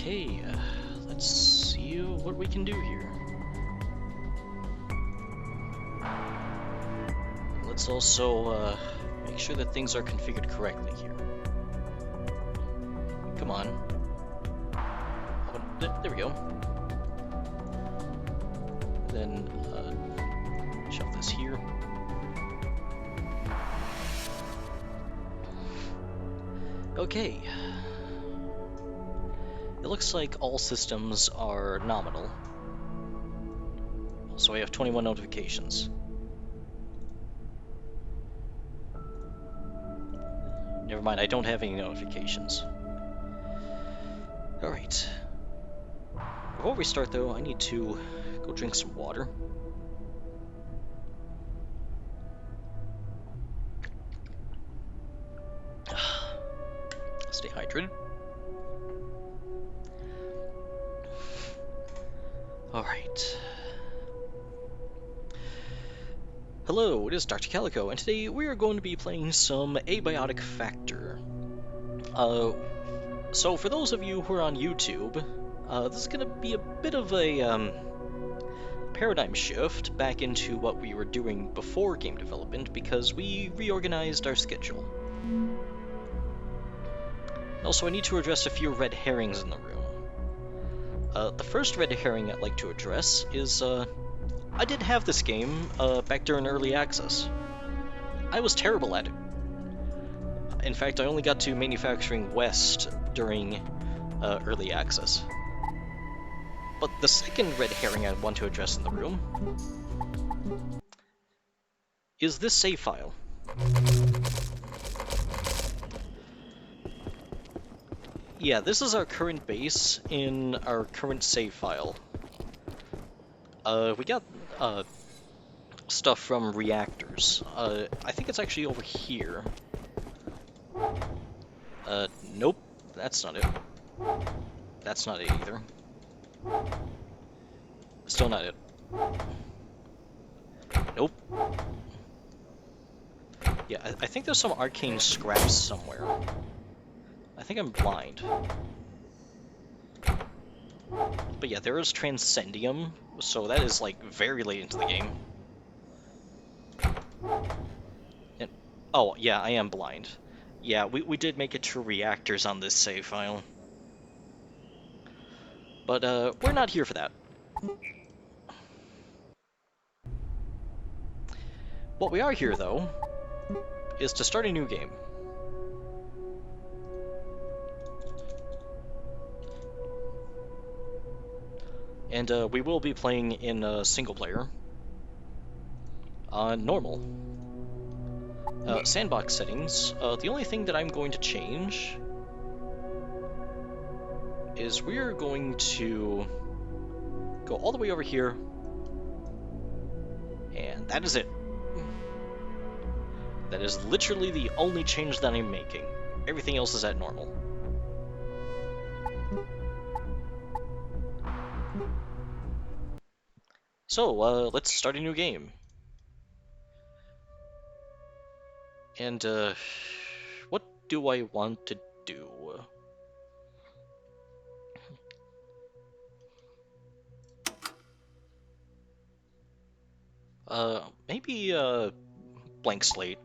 Okay, let's see what we can do here. Let's also make sure that things are configured correctly here. Come on. Oh, there we go. Then shove this here. Okay. It looks like all systems are nominal. So I have 21 notifications. Never mind, I don't have any notifications. Alright. Before we start though, I need to go drink some water. Stay hydrated. Alright. Hello, it is Dr. Calico, and today we are going to be playing some Abiotic Factor. So for those of you who are on YouTube, this is going to be a bit of a paradigm shift back into what we were doing before game development, because we reorganized our schedule. Also, I need to address a few red herrings in the room. The first red herring I'd like to address is, I did have this game back during early access. I was terrible at it. In fact, I only got to Manufacturing West during early access. But the second red herring I want to address in the room is this save file. Yeah, this is our current base in our current save file. We got stuff from reactors. I think it's actually over here. Nope, that's not it. That's not it either. Still not it. Nope. Yeah, I think there's some arcane scraps somewhere. I think I'm blind. But yeah, there is Transcendium, so that is like very late into the game. And, oh, yeah, I am blind. Yeah, we did make it to reactors on this save file. But we're not here for that. What we are here, though, is to start a new game. And we will be playing in single player. Normal. Sandbox settings. The only thing that I'm going to change is we're going to go all the way over here, and that is it. That is literally the only change that I'm making. Everything else is at normal. So, let's start a new game. And, what do I want to do? Maybe, blank slate.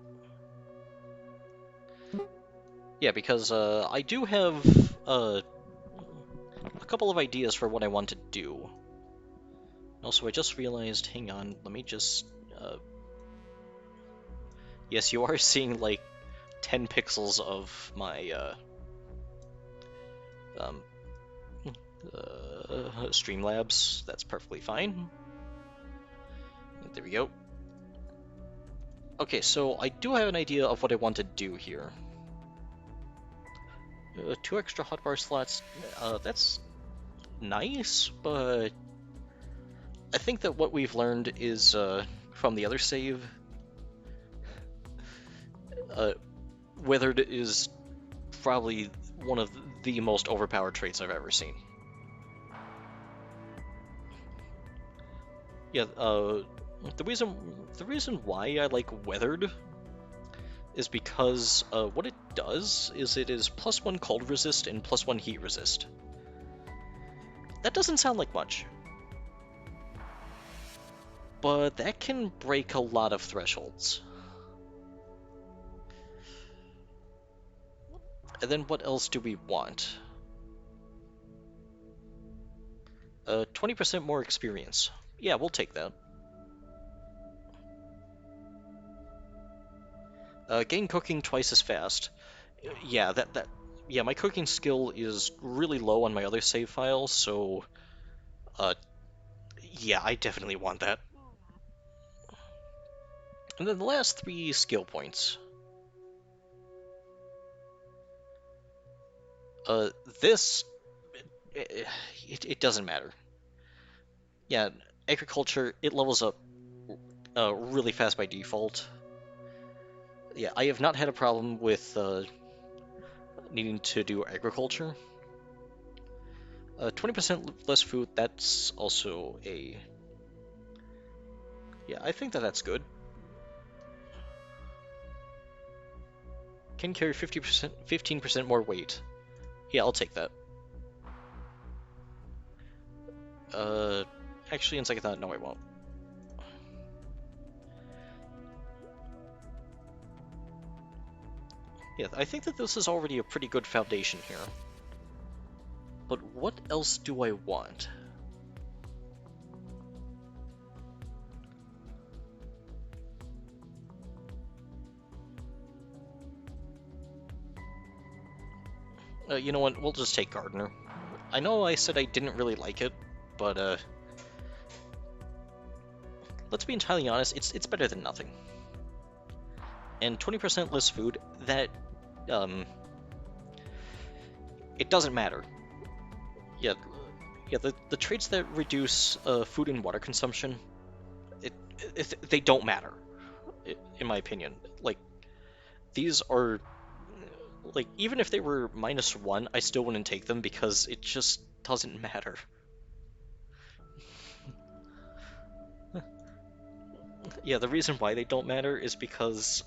Yeah, because, I do have, a couple of ideas for what I want to do. Also, I just realized, hang on, let me just, yes, you are seeing, like, 10 pixels of my, Streamlabs. That's perfectly fine. There we go. Okay, so I do have an idea of what I want to do here. 2 extra hotbar slots, that's nice, but I think that what we've learned is, from the other save, Withered is probably one of the most overpowered traits I've ever seen. Yeah, the reason why I like Weathered is because what it does is it is +1 cold resist and +1 heat resist. That doesn't sound like much, but that can break a lot of thresholds. And then what else do we want? 20% more experience. Yeah, we'll take that. Gain cooking twice as fast. Yeah, yeah, my cooking skill is really low on my other save files, so uh, yeah, I definitely want that. And then the last 3 skill points. Uh, this it doesn't matter. Yeah, agriculture, it levels up really fast by default. Yeah, I have not had a problem with needing to do agriculture. 20% less food, that's also a... Yeah, I think that that's good. Can carry 50%, 15% more weight. Yeah, I'll take that. Uh, actually, in second thought, no, I won't. Yeah, I think that this is already a pretty good foundation here. But what else do I want? You know what, we'll just take Gardener. I know I said I didn't really like it, but let's be entirely honest, it's better than nothing. And 20% less food, that, it doesn't matter. Yeah, yeah, the traits that reduce food and water consumption, they don't matter, in my opinion. Like, these are, like, even if they were -1, I still wouldn't take them because it just doesn't matter. Yeah, the reason why they don't matter is because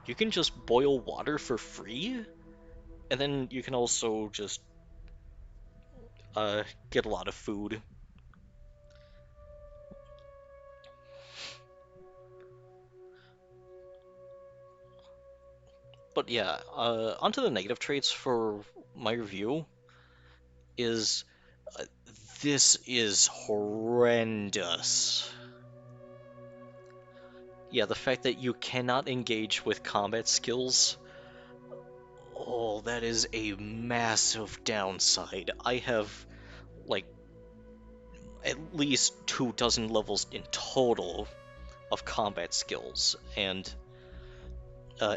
you can just boil water for free, and then you can also just get a lot of food. But yeah, onto the negative traits for my review is uh, this is horrendous. Yeah, the fact that you cannot engage with combat skills, oh, that is a massive downside. I have, like, at least 24 levels in total of combat skills, and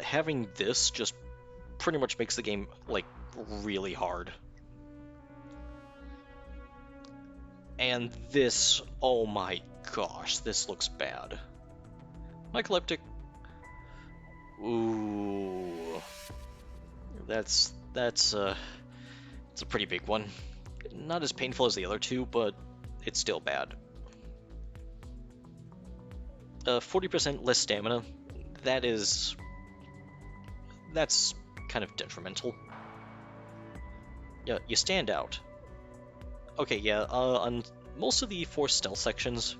having this just pretty much makes the game, like, really hard. And this, oh my gosh, this looks bad. Mycoleptic, ooh, that's it's a pretty big one. Not as painful as the other two, but it's still bad. 40% less stamina, that's kind of detrimental. Yeah, you stand out. Okay, yeah, on most of the forced stealth sections,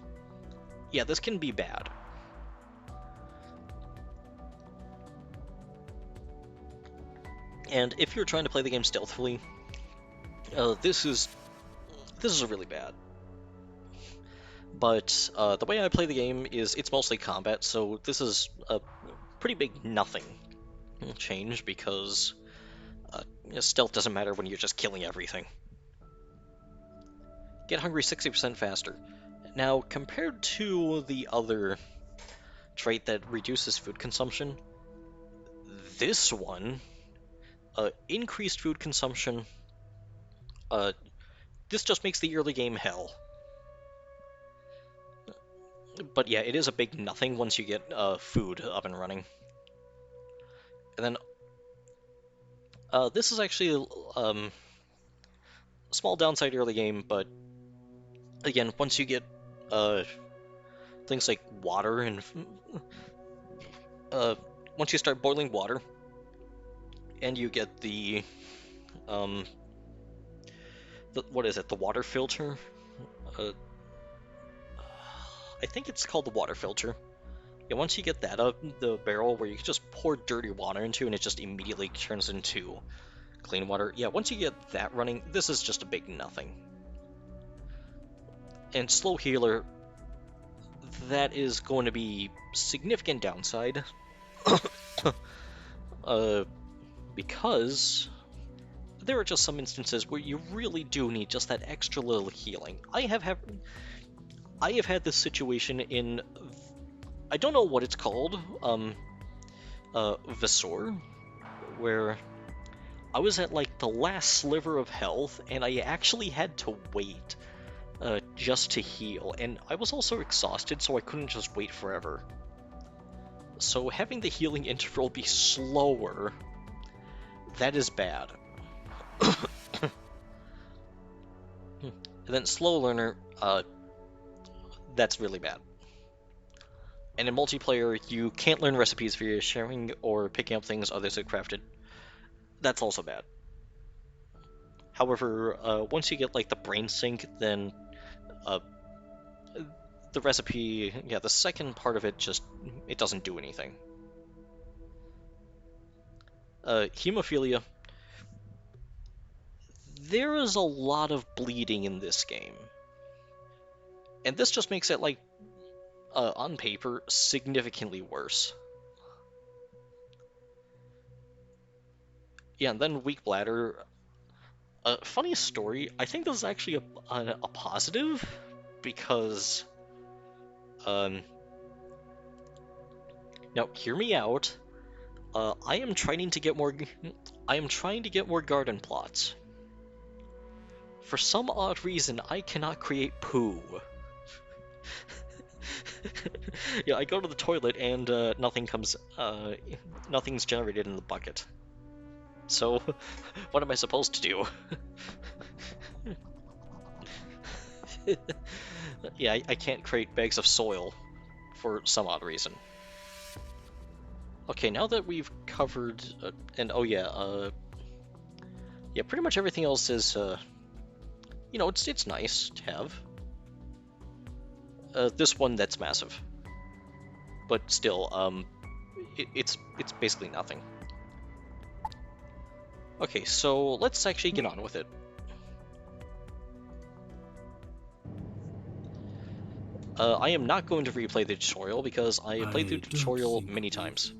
yeah, this can be bad. And if you're trying to play the game stealthily, this is really bad. But the way I play the game is it's mostly combat, so this is a pretty big nothing change because stealth doesn't matter when you're just killing everything. Get hungry 60% faster. Now, compared to the other trait that reduces food consumption, this one, increased food consumption, this just makes the early game hell. But yeah, it is a big nothing once you get food up and running. And then this is actually a small downside early game, but again, once you get things like water and uh, once you start boiling water and you get um, what is it? The water filter? Uh, I think it's called the water filter. Yeah, once you get that up, the barrel where you can just pour dirty water into and it just immediately turns into clean water. Yeah, once you get that running, this is just a big nothing. And slow healer, that is going to be significant downside. Because there are just some instances where you really do need just that extra little healing. I have had this situation in, I don't know what it's called, Visor, where I was at like the last sliver of health and I actually had to wait just to heal, and I was also exhausted, so I couldn't just wait forever. So having the healing interval be slower, that is bad. And then slow learner, that's really bad. And in multiplayer, you can't learn recipes via sharing or picking up things others have crafted. That's also bad. However, once you get like the brain sync, then the recipe, yeah, the second part of it just, it doesn't do anything. Hemophilia. There is a lot of bleeding in this game. And this just makes it, like, on paper, significantly worse. Yeah, and then weak bladder. Funny story, I think this is actually a positive, because, now, hear me out. I am trying to get more garden plots. For some odd reason, I cannot create poo. Yeah, I go to the toilet and nothing's generated in the bucket. So, what am I supposed to do? Yeah, I can't create bags of soil for some odd reason. Okay, now that we've covered, and oh yeah, yeah, pretty much everything else is, you know, it's nice to have. This one, that's massive. But still, it's basically nothing. Okay, so let's actually get on with it. I am not going to replay the tutorial because I played the tutorial many times.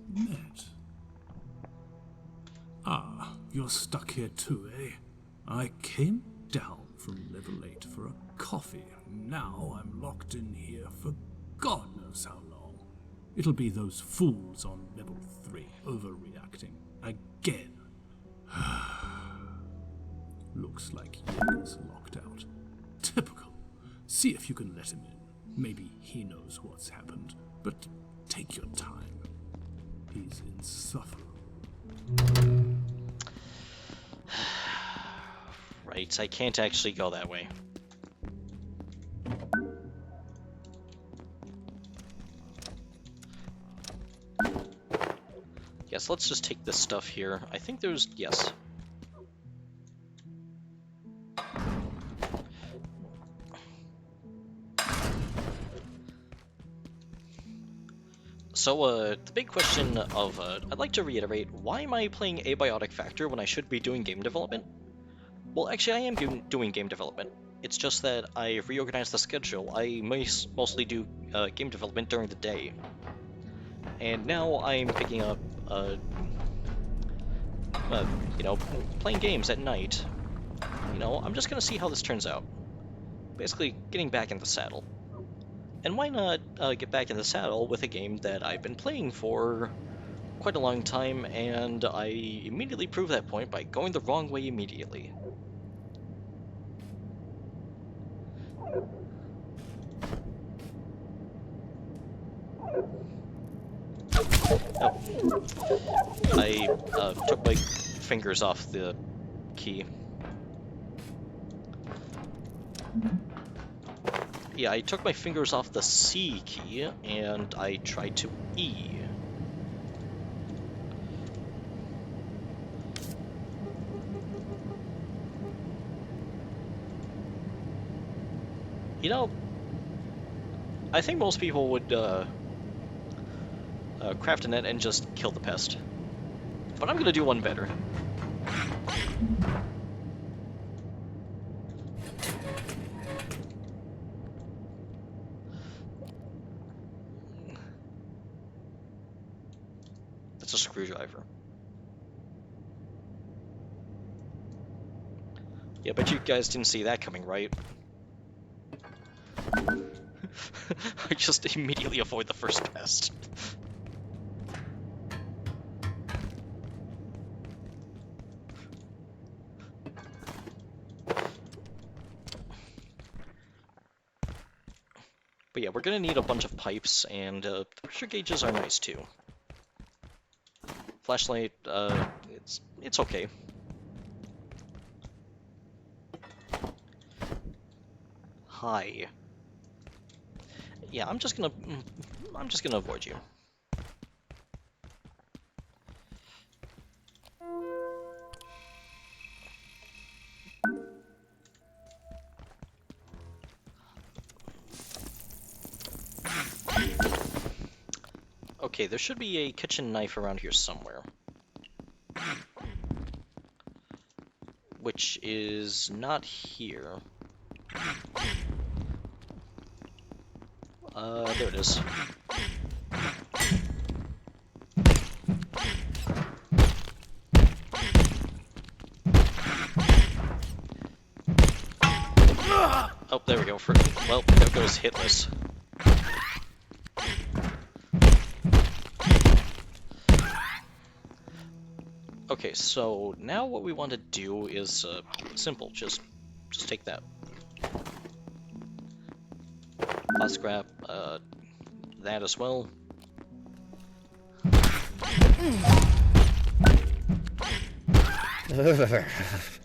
Ah, you're stuck here too, eh? I came down from level 8 for a coffee. Now I'm locked in here for God knows how long. It'll be those fools on level 3 overreacting again. Looks like Jaeger's locked out. Typical. See if you can let him in. Maybe he knows what's happened, but take your time. He's insufferable. Right, I can't actually go that way. Yes, let's just take this stuff here. I think there's... yes. So, the big question of, I'd like to reiterate, why am I playing Abiotic Factor when I should be doing game development? Well, actually, I am doing game development. It's just that I reorganized the schedule. I mostly do game development during the day. And now I'm picking up, you know, playing games at night. You know, I'm just gonna see how this turns out. Basically, getting back in the saddle. And why not get back in the saddle with a game that I've been playing for quite a long time, and I immediately prove that point by going the wrong way immediately. Oh. I took my fingers off the key. Yeah, I took my fingers off the C key, and I tried to E. You know, I think most people would craft a net and just kill the pest. But I'm gonna do one better. That's a screwdriver. Yeah, but you guys didn't see that coming, right? I just immediately avoid the first pest. But yeah, we're gonna need a bunch of pipes, and the pressure gauges are nice too. Flashlight, it's okay. Hi. Yeah, I'm just gonna avoid you. Okay, there should be a kitchen knife around here somewhere. Which is not here. There it is. Oh, there we go. Well, there goes hitless. Okay, so now what we want to do is simple. Just take that. Pot scrap, that as well.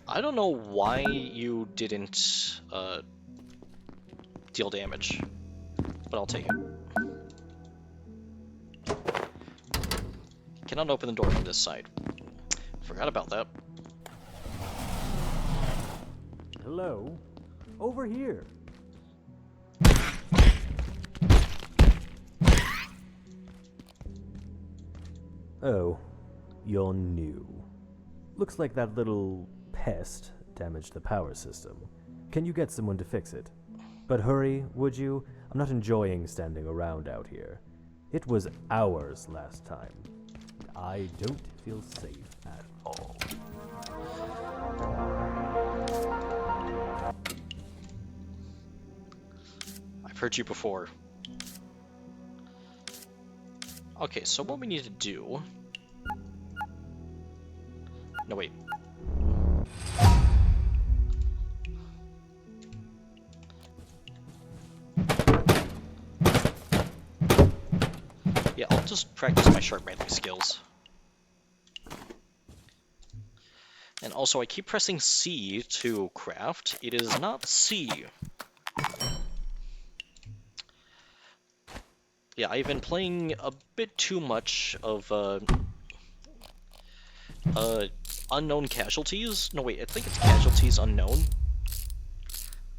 I don't know why you didn't deal damage, but I'll take it. Cannot open the door from this side. Forgot about that. Hello? Over here. Oh, you're new. Looks like that little pest damaged the power system. Can you get someone to fix it? But hurry, would you? I'm not enjoying standing around out here. It was hours last time. I don't feel safe at all. I've heard you before. Okay, so what we need to do... No, wait. Yeah, I'll just practice my sharp melee skills. And also, I keep pressing C to craft. It is not C. Yeah, I've been playing a bit too much of, Unknown Casualties? No, wait, I think it's Casualties Unknown.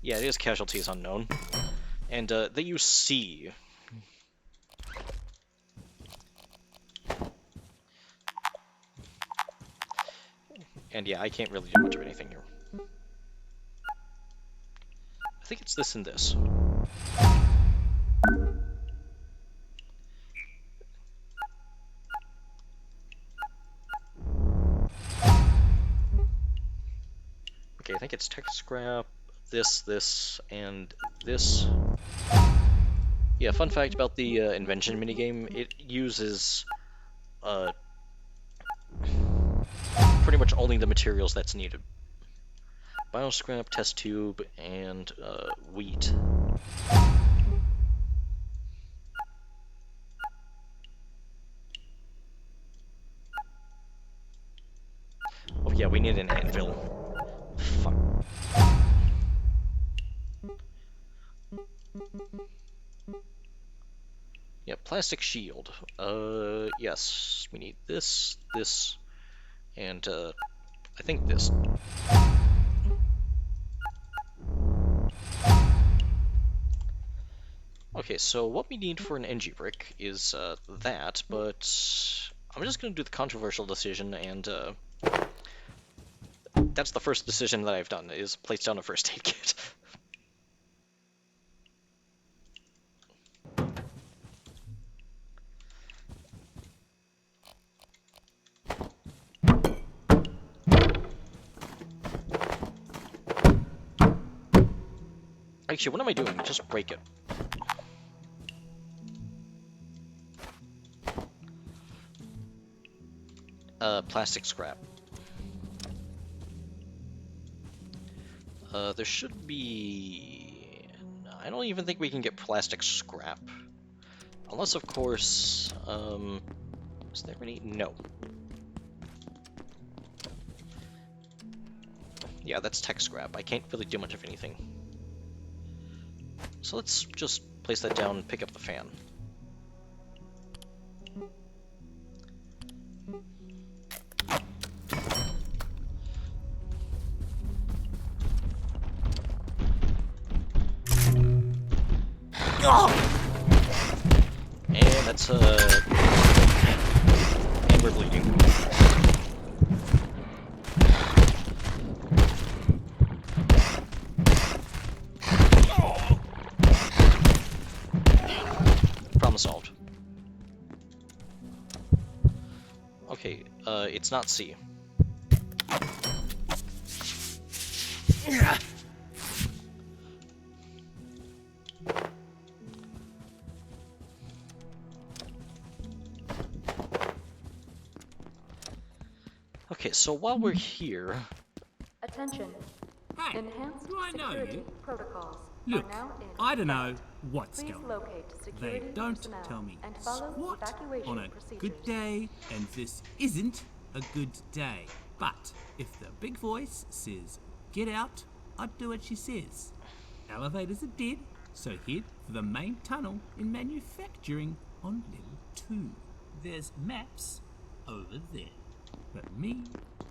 Yeah, it is Casualties Unknown. And, they use C. And yeah, I can't really do much of anything here. I think it's this and this. Okay, I think it's tech scrap, this, and this. Yeah, fun fact about the invention minigame, it uses pretty much only the materials that's needed. Bioscrap, test tube, and wheat. Oh yeah, we need an anvil. Fuck. Yeah, plastic shield. Yes, we need this, and I think this. Okay, so what we need for an NG brick is that, but I'm just gonna do the controversial decision, and that's the first decision that I've done, is place down a first aid kit. Actually, what am I doing? Just break it. Plastic scrap. There should be... I don't even think we can get plastic scrap. Unless, of course, is there any? No. Yeah, that's tech scrap. I can't really do much of anything. So let's just place that down and pick up the fan. And that's, and we're bleeding. Problem solved. Okay, it's not C. Okay, so while we're here... Attention. Hey, Enhanced do I know security you? protocols Look, are now in I don't know effect. what's Please going on. locate They security don't personnel tell me and follow squat evacuation on a procedures. good day, and this isn't a good day. But if the big voice says, get out, I'd do what she says. Elevators are dead, so head for the main tunnel in manufacturing on level 2. There's maps over there. But me,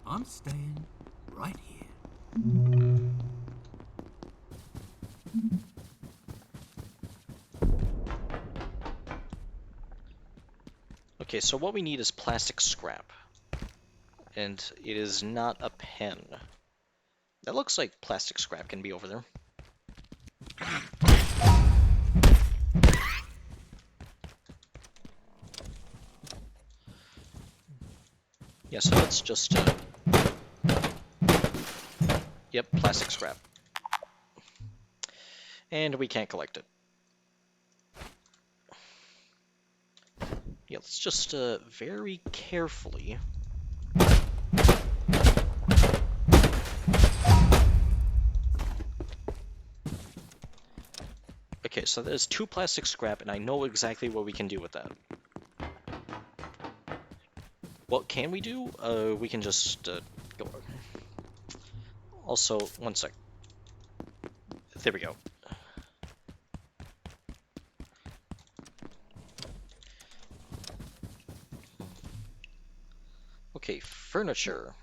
I'm staying right here. Okay, so what we need is plastic scrap. And it is not a pen. That looks like plastic scrap can be over there. Yeah, so let's just... Yep, plastic scrap. And we can't collect it. Yeah, let's just very carefully... Okay, so there's 2 plastic scrap, and I know exactly what we can do with that. What can we do? We can just go... Also, one sec. There we go. Okay, furniture.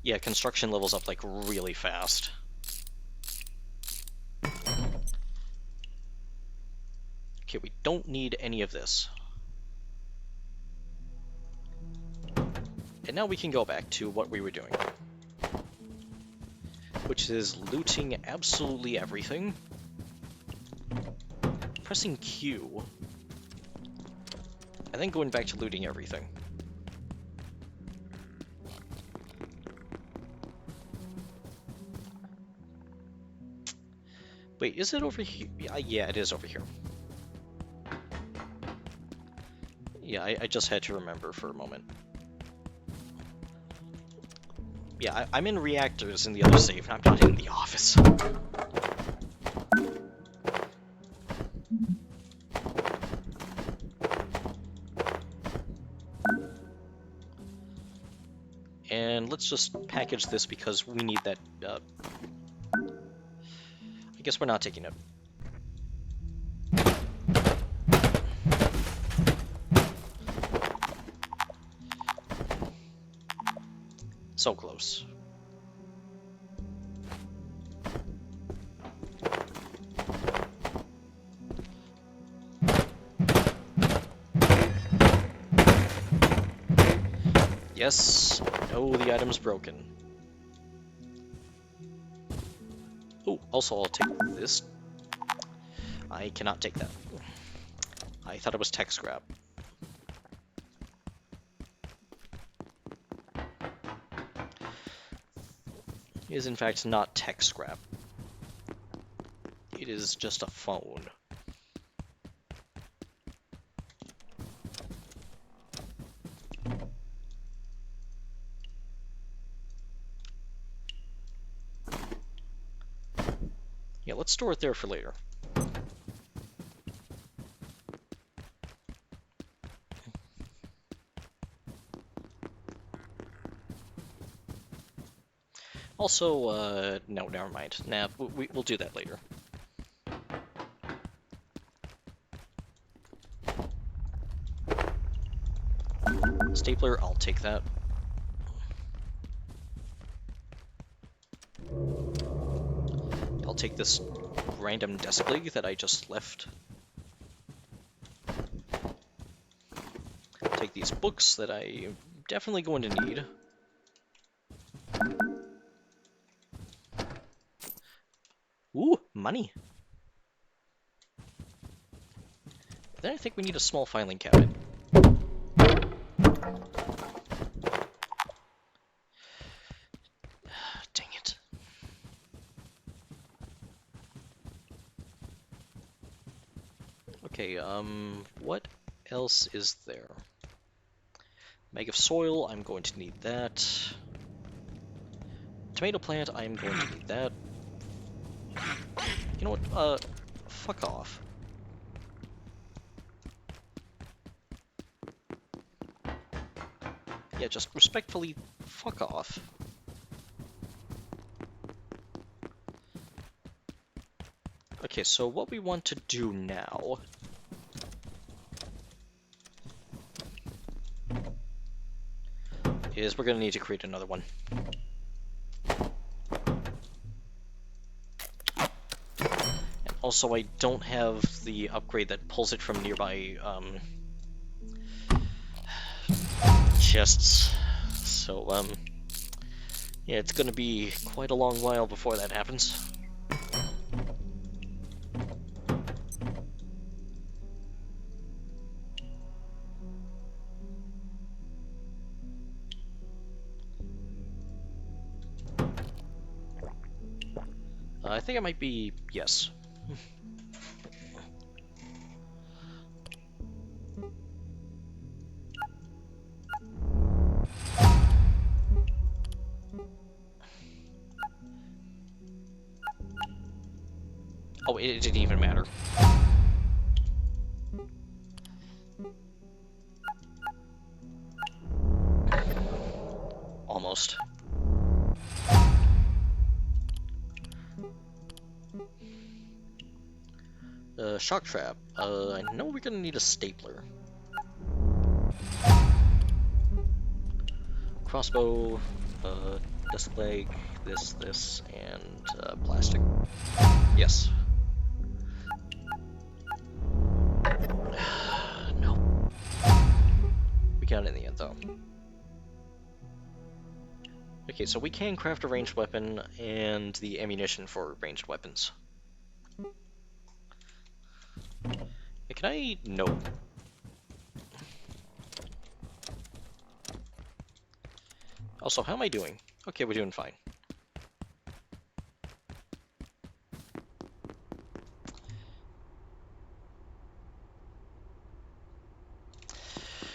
Yeah, construction levels up like really fast. Okay, we don't need any of this. And now we can go back to what we were doing, which is looting absolutely everything. Pressing Q. And then going back to looting everything. Wait, is it over here? Yeah, it is over here. Yeah, I just had to remember for a moment. Yeah, I'm in reactors in the other save, and I'm not in the office. And let's just package this because we need that, I guess we're not taking it. So close. Yes. No, the item's broken. Oh, also I'll take this. I cannot take that. I thought it was tech scrap. It is in fact not tech scrap. It is just a phone. Yeah, let's store it there for later. Also, no, never mind. Nah, we'll do that later. Stapler, I'll take that. I'll take this random desk leg that I just left. Take these books that I'm definitely going to need. Ooh, money. Then I think we need a small filing cabinet. Dang it. Okay, what else is there? Bag of soil, I'm going to need that. Tomato plant, I'm going to need that. You know what, fuck off. Yeah, just respectfully, fuck off. Okay, so what we want to do now is we're gonna need to create another one. And also, I don't have the upgrade that pulls it from nearby, chests. So, yeah, it's gonna be quite a long while before that happens. I think it might be yes. Oh, it didn't even matter. Almost. Shock trap. I know we're gonna need a stapler. Crossbow, disc leg, this, and plastic. Yes. No. We got it in the end, though. Okay, so we can craft a ranged weapon and the ammunition for ranged weapons. Can I? No. Also, how am I doing? Okay, we're doing fine.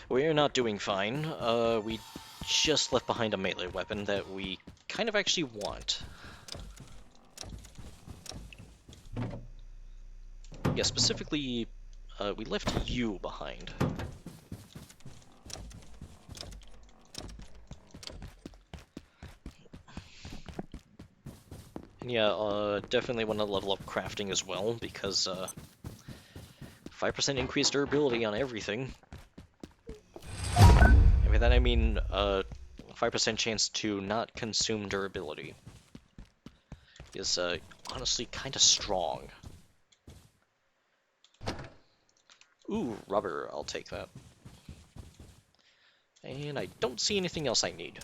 We're not doing fine. We just left behind a melee weapon that we kind of actually want. Yeah, specifically, we left you behind. And yeah, definitely want to level up crafting as well, because 5% increased durability on everything. And by that I mean, 5% chance to not consume durability is honestly kind of strong. Ooh, rubber, I'll take that. And I don't see anything else I need.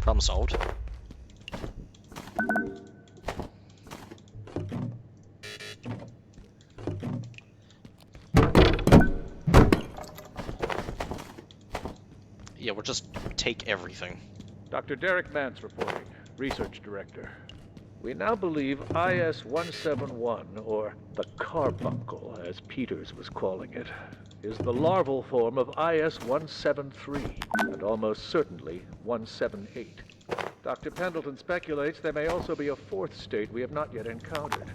Problem solved. Yeah, we'll just take everything. Dr. Derek Mance reporting, Research Director. We now believe IS-171, or the carbuncle, as Peters was calling it, is the larval form of IS-173, and almost certainly 178. Dr. Pendleton speculates there may also be a fourth state we have not yet encountered.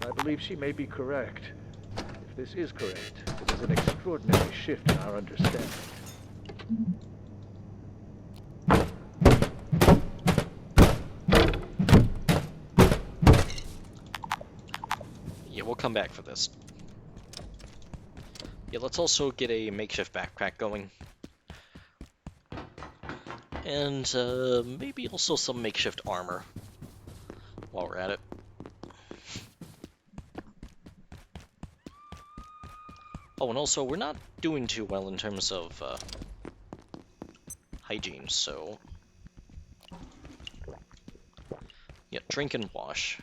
I believe she may be correct. If this is correct, it is an extraordinary shift in our understanding. Yeah, we'll come back for this. Yeah, let's also get a makeshift backpack going. And maybe also some makeshift armor while we're at it. Oh, and also, we're not doing too well in terms of hygiene, so... Yeah, drink and wash.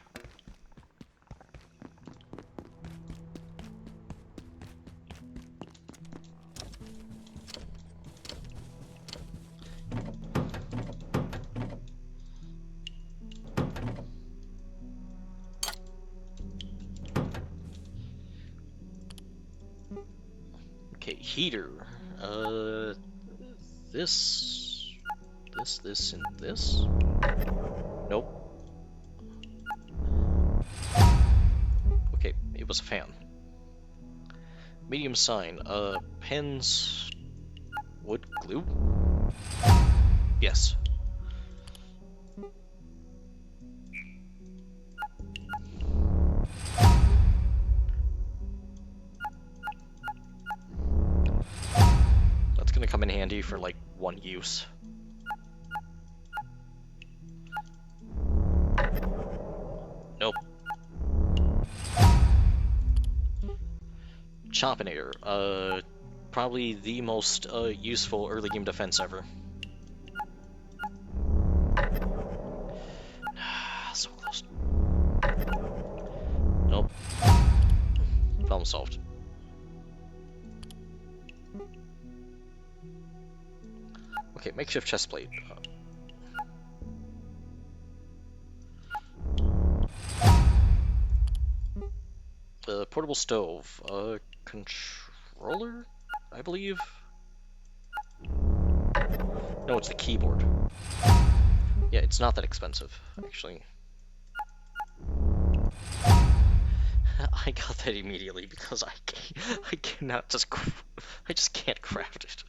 Okay, heater. This, and this? Nope. Okay, it was a fan. Medium sign. Pens... Wood glue? Yes. That's gonna come in handy for, like, one use. Nope. Chompinator. Probably the most useful early game defense ever. So close. Nope. Problem solved. Okay, makeshift chest plate. Portable stove. Controller, I believe? No, it's the keyboard. Yeah, it's not that expensive, actually. I got that immediately because I cannot just... I just can't craft it.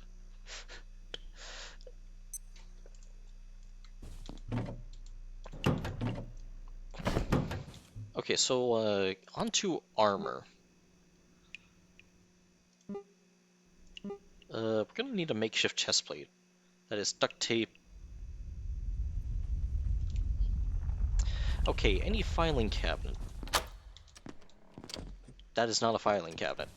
Okay, so, onto armor. We're gonna need a makeshift chest plate. That is duct tape. Okay, any filing cabinet. That is not a filing cabinet.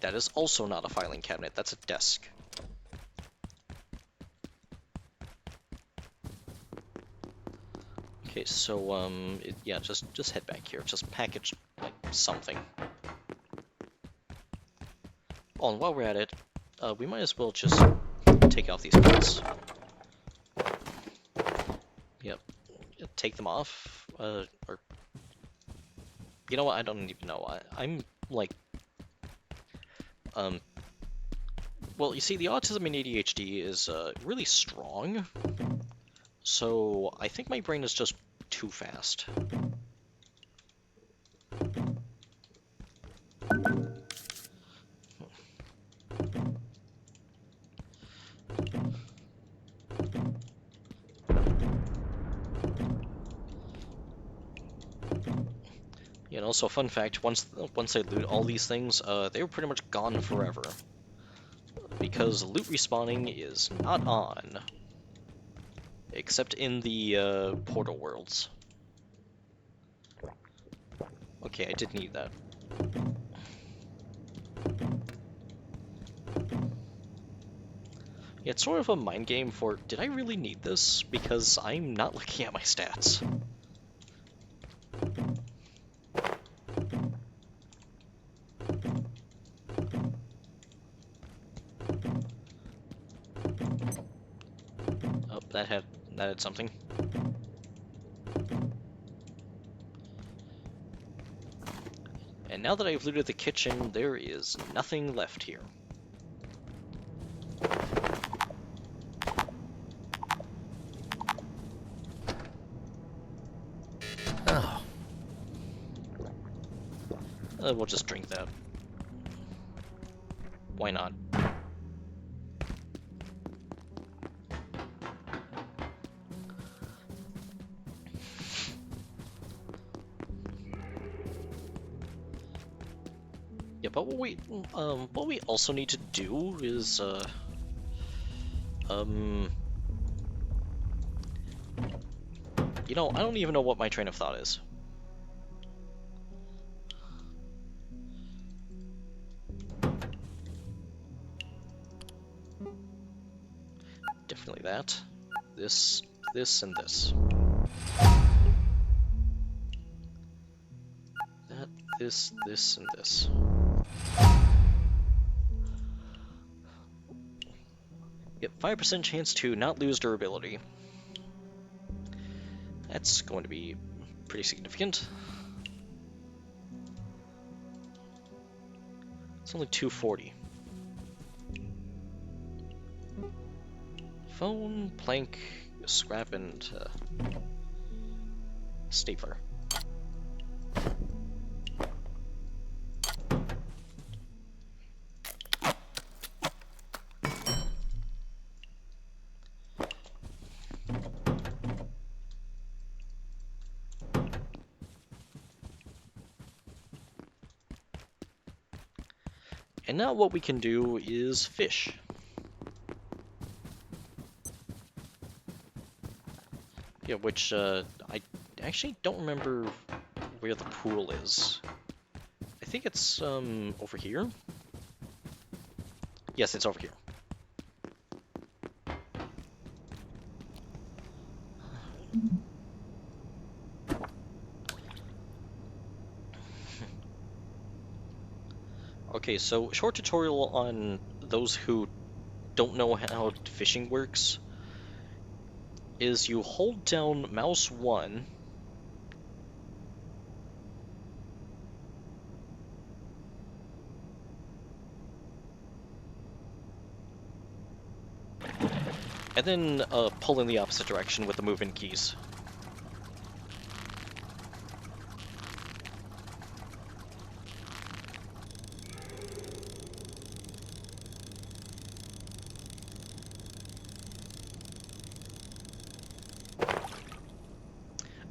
That is also not a filing cabinet, that's a desk. Okay, so, yeah, just head back here. Just package, like, something. Oh, and while we're at it, we might as well just take off these parts. Yep. Take them off, or... You know what, I don't even know. I'm, like... Well, you see, the autism and ADHD is, really strong. So, I think my brain is just too fast. You know, so fun fact, once I loot all these things, they were pretty much gone forever. Because loot respawning is not on. Except in the portal worlds. Okay, I did need that. Yeah, it's sort of a mind game for, did I really need this? Because I'm not looking at my stats. Oh, that had something. And now that I've looted the kitchen, there is nothing left here. Oh, We'll just drink that. Why not? Yeah, but what we also need to do is, you know, I don't even know what my train of thought is. Definitely that. This, and this. That, this, and this. Yep, 5% chance to not lose durability. That's going to be pretty significant. It's only 240. Phone, plank, scrap, and stapler. And now what we can do is fish. Yeah, which I actually don't remember where the pool is. I think it's over here. Yes, it's over here. Okay, so short tutorial on those who don't know how fishing works is you hold down mouse 1 and then pull in the opposite direction with the move-in keys.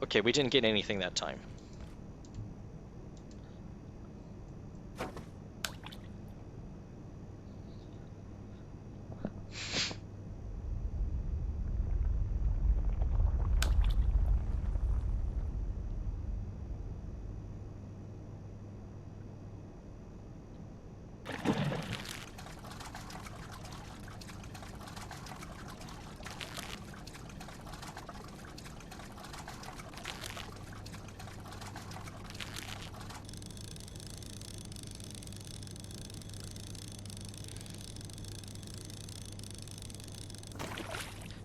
Okay, we didn't get anything that time.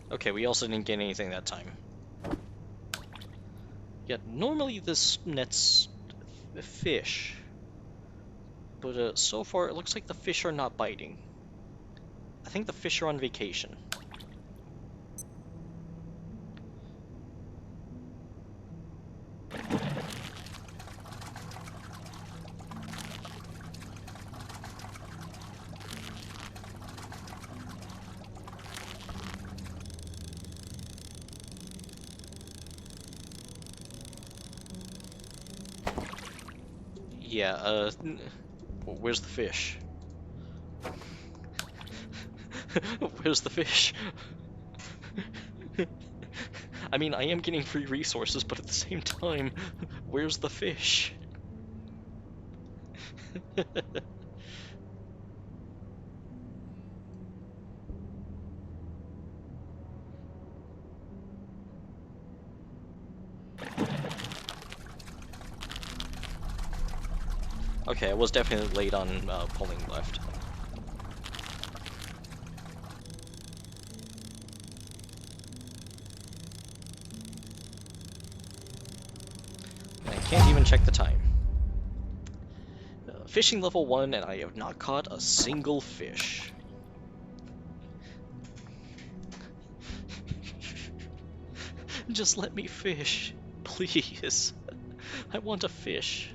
Okay, we also didn't get anything that time. Yeah, normally this nets fish, but so far it looks like the fish are not biting. I think the fish are on vacation. Yeah, where's the fish? Where's the fish? I mean, I am getting free resources, but at the same time, where's the fish? Okay, I was definitely late on pulling left. I can't even check the time. Fishing level 1, and I have not caught a single fish. Just let me fish, please. I want a fish.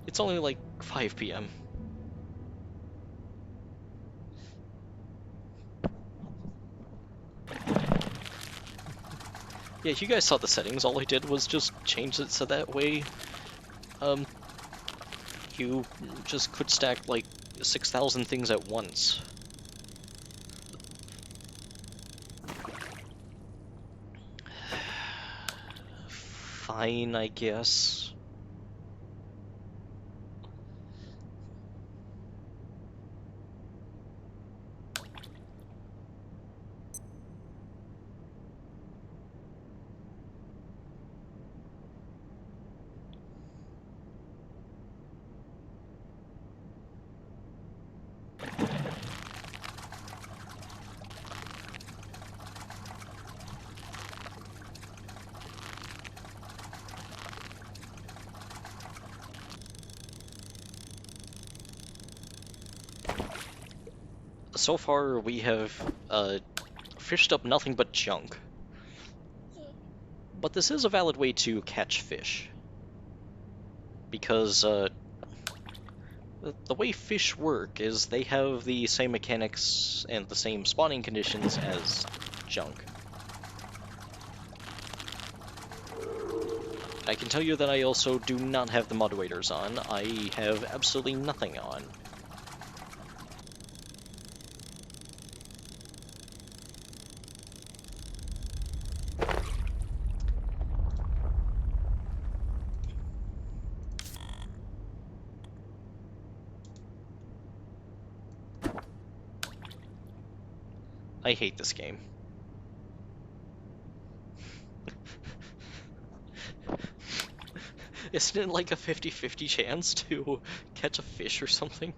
It's only like 5 p.m. Yeah, you guys saw the settings. All I did was just change it so that way, you just could stack like 6,000 things at once. Fine, I guess. So far, we have fished up nothing but junk. But this is a valid way to catch fish. Because the way fish work is they have the same mechanics and the same spawning conditions as junk. I can tell you that I also do not have the moderators on. I have absolutely nothing on. I hate this game. Isn't it like a 50-50 chance to catch a fish or something?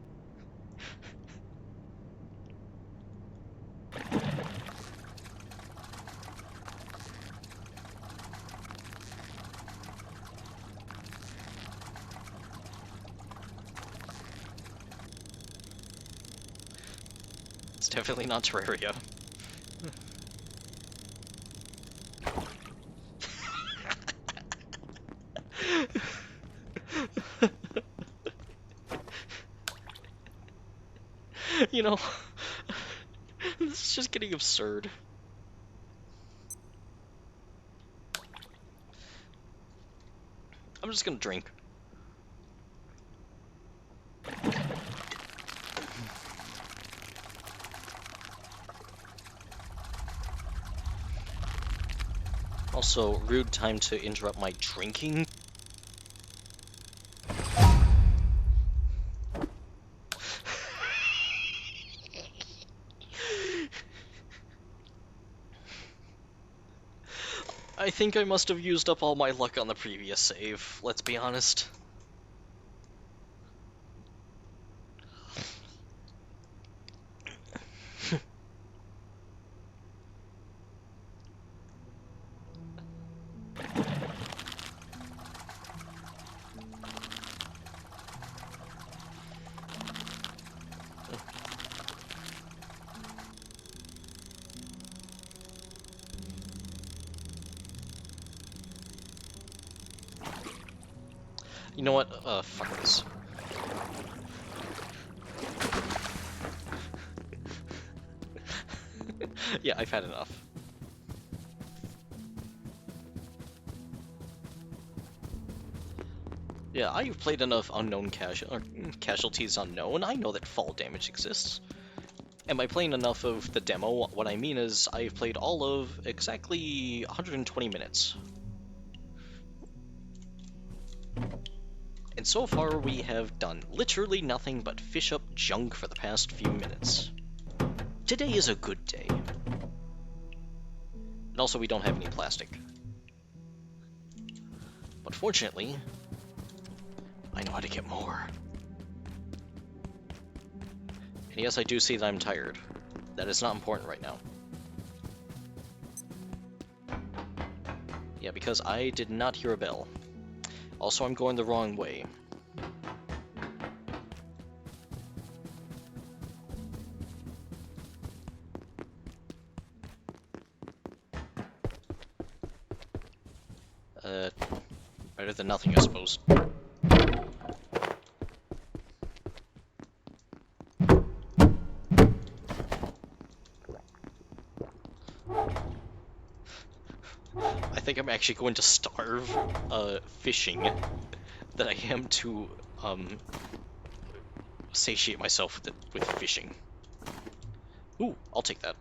It's definitely not Terraria. You know, this is just getting absurd. I'm just gonna drink. Also, rude time to interrupt my drinking. I think I must have used up all my luck on the previous save, let's be honest. You know what? Fuck this. Yeah, I've had enough. Yeah, I've played enough unknown casualties unknown. I know that fall damage exists. And by playing enough of the demo, what I mean is I've played all of exactly 120 minutes. And so far we have done literally nothing but fish up junk for the past few minutes. Today is a good day. And also we don't have any plastic. But fortunately, I know how to get more. And yes, I do see that I'm tired. That is not important right now. Yeah, because I did not hear a bell. Also, I'm going the wrong way. Better than nothing, I suppose. I think I'm actually going to starve, fishing, than I am to, satiate myself with fishing. Ooh, I'll take that.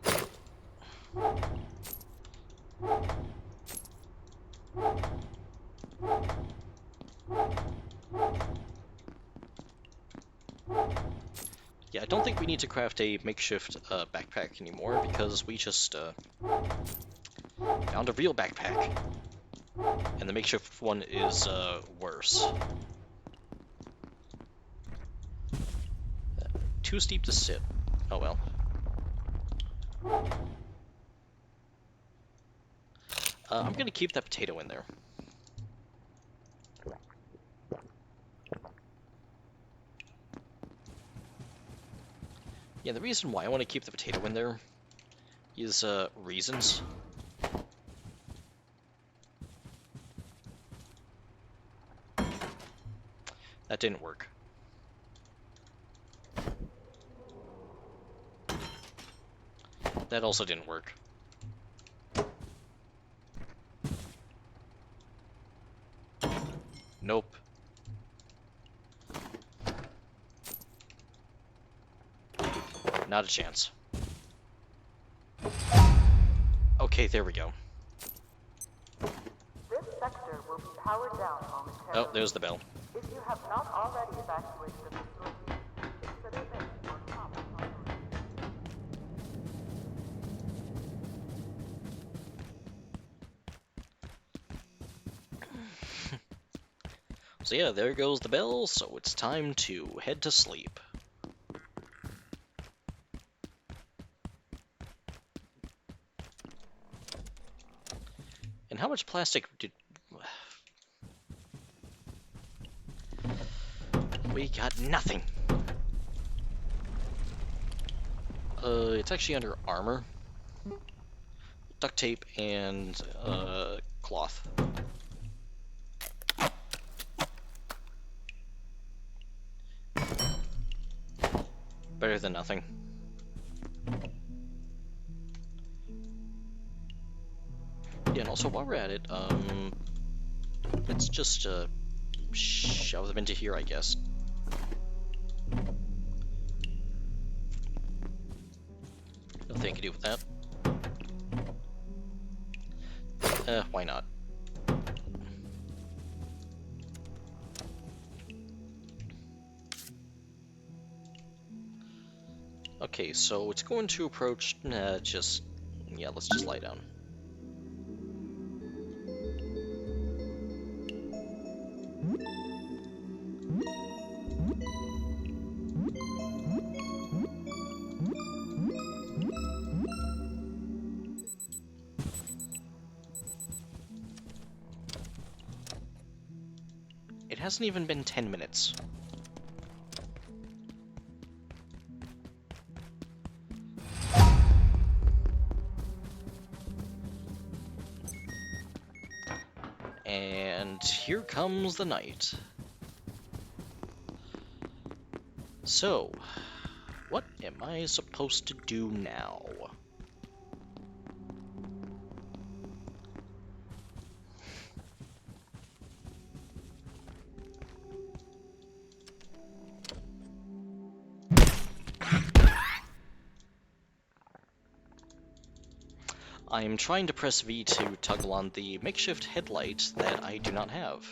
Yeah, I don't think we need to craft a makeshift backpack anymore, because we just found a real backpack. And the makeshift one is worse. Too steep to sit. Oh well. I'm gonna keep that potato in there. Yeah, the reason why I want to keep the potato in there is, reasons. That didn't work. That also didn't work. Nope. Not a chance. Okay, there we go. This sector will be powered down momentarily. Oh, there's the bell. If you have not already evacuated the facility, consider this your top priority. So yeah, there goes the bell, so it's time to head to sleep. And how much plastic did... We got nothing. It's actually under armor, duct tape, and, cloth. Better than nothing. Yeah, and also while we're at it, let's just, shove them into here, I guess. Nothing I can do with that. Why not? Okay, so it's going to approach, yeah, let's just lie down. It hasn't even been 10 minutes. And here comes the night. So, what am I supposed to do now? I'm trying to press V to toggle on the makeshift headlight that I do not have.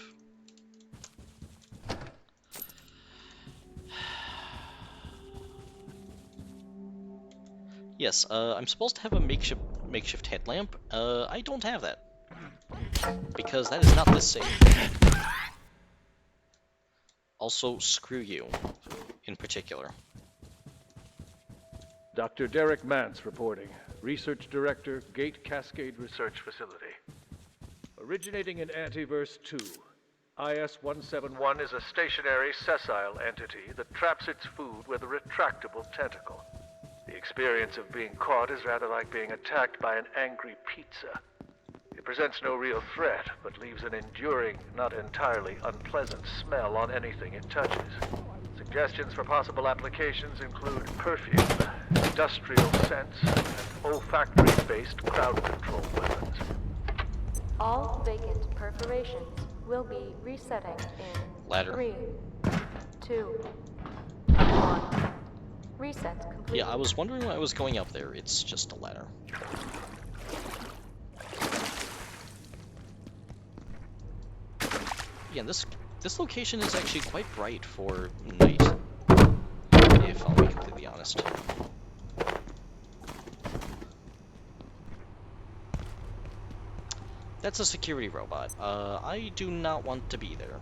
Yes, I'm supposed to have a makeshift headlamp. I don't have that. Because that is not this safe. Also, screw you, in particular. Dr. Derek Mance reporting. Research Director, Gate Cascade Research Facility. Originating in Antiverse 2, IS-171 is a stationary, sessile entity that traps its food with a retractable tentacle. The experience of being caught is rather like being attacked by an angry pizza. It presents no real threat, but leaves an enduring, not entirely unpleasant smell on anything it touches. Suggestions for possible applications include perfume, industrial scents, and olfactory-based crowd control weapons. All vacant perforations will be resetting in Ladder. 3, 2, 1. Reset complete. Yeah, I was wondering why I was going up there. It's just a ladder. Yeah, this location is actually quite bright for night, if I'll be completely honest. That's a security robot. I do not want to be there.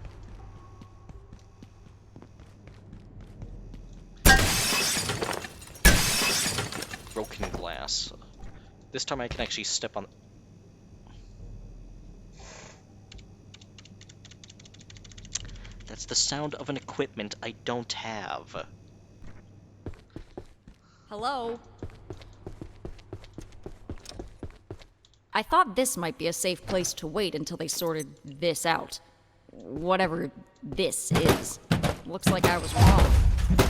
Broken glass. This time I can actually step on... That's the sound of an equipment I don't have. Hello? I thought this might be a safe place to wait until they sorted this out. Whatever this is. Looks like I was wrong.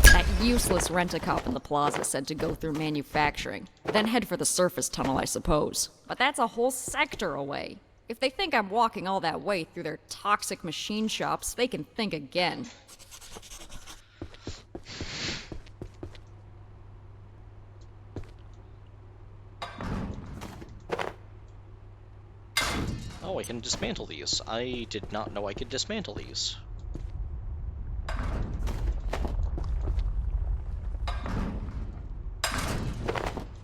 That useless rent-a-cop in the plaza said to go through manufacturing, then head for the surface tunnel, I suppose. But that's a whole sector away. If they think I'm walking all that way through their toxic machine shops, they can think again. Oh, I can dismantle these. I did not know I could dismantle these.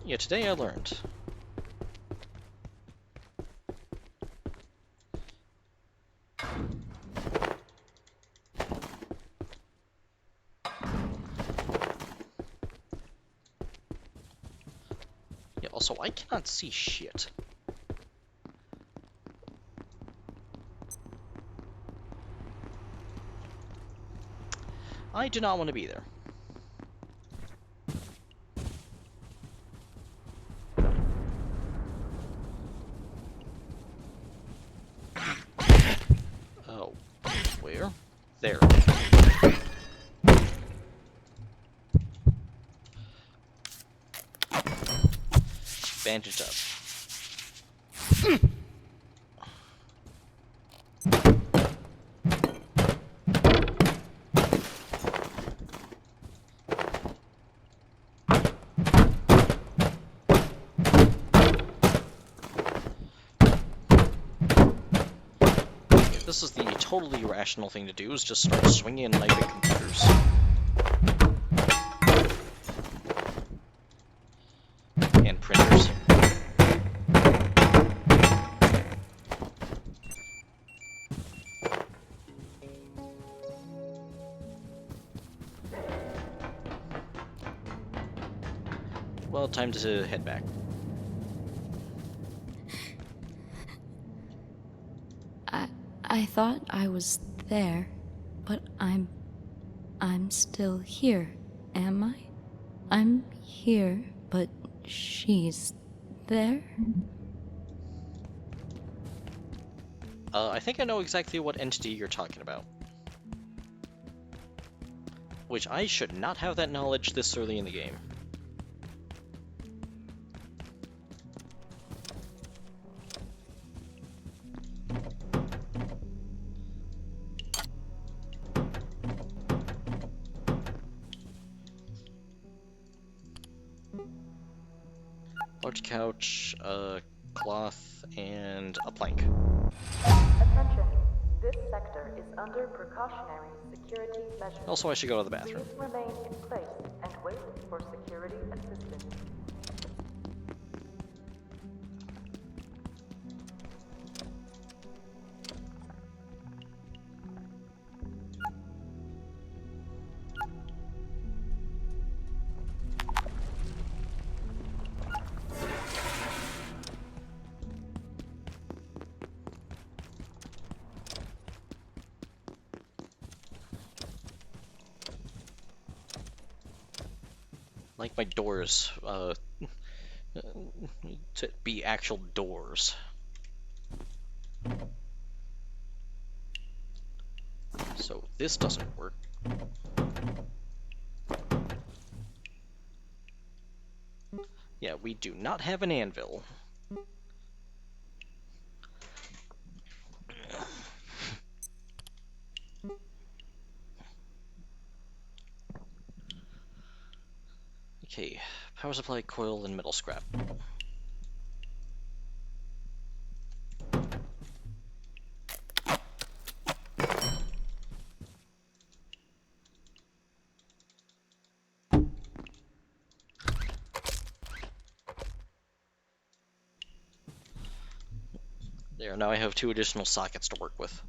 Yeah, today I learned. Yeah, also, I cannot see shit. I do not want to be there. Oh, where? There. Bandaged up. This is the totally rational thing to do, is just start swinging and knifing computers. And printers. Well, time to head back. I thought I was there, but I'm still here, am I? I'm here, but she's there? I think I know exactly what entity you're talking about. Which I should not have that knowledge this early in the game. Large couch, cloth, and a plank. Attention. This sector is under precautionary security measures. Also, I should go to the bathroom. Please remain in place and wait for security assistance. Like my doors, to be actual doors. So this doesn't work. Yeah, we do not have an anvil. Okay, power supply, coil, and metal scrap. There, now I have 2 additional sockets to work with.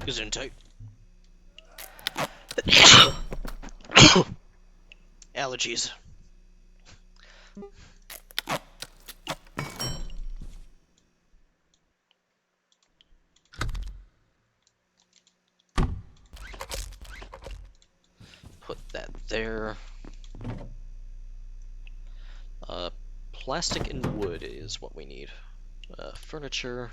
Gesundheit. Allergies. Put that there. Plastic and wood is what we need. Furniture.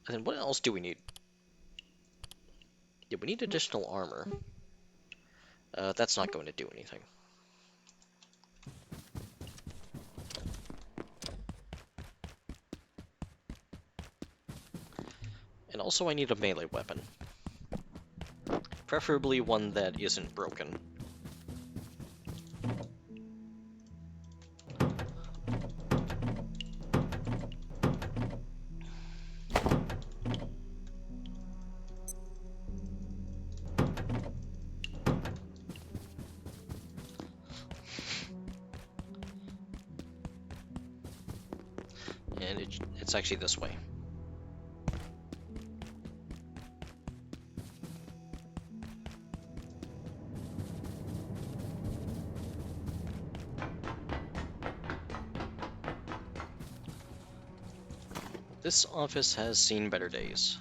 And then what else do we need? Yeah, we need additional armor. That's not going to do anything. And also I need a melee weapon. Preferably one that isn't broken. And it's actually this way. This office has seen better days.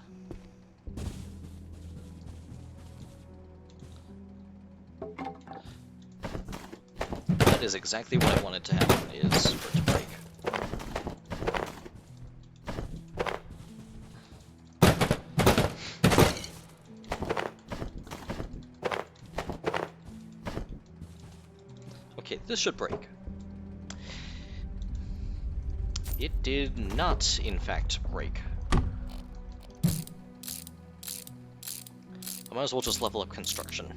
That is exactly what I wanted to happen, is for it to break. Okay, this should break. It did not, in fact, break. I might as well just level up construction.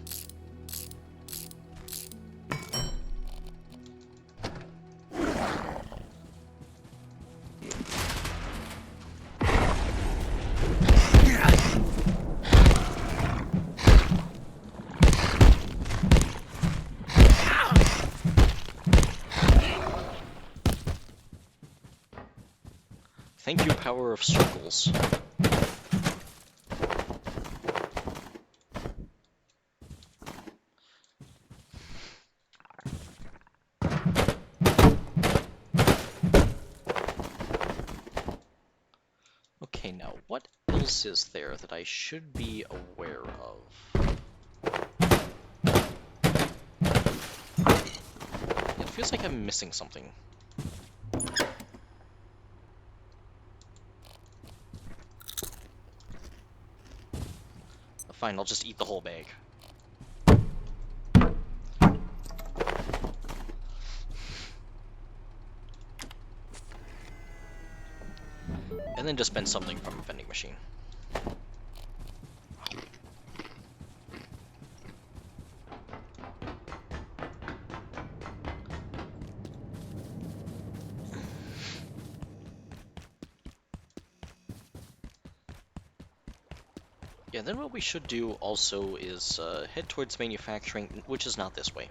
Thank you, power of circles. Okay, now what else is there that I should be aware of? It feels like I'm missing something. Fine, I'll just eat the whole bag. And then just spend something from a vending machine. Yeah, then what we should do also is head towards manufacturing, which is not this way.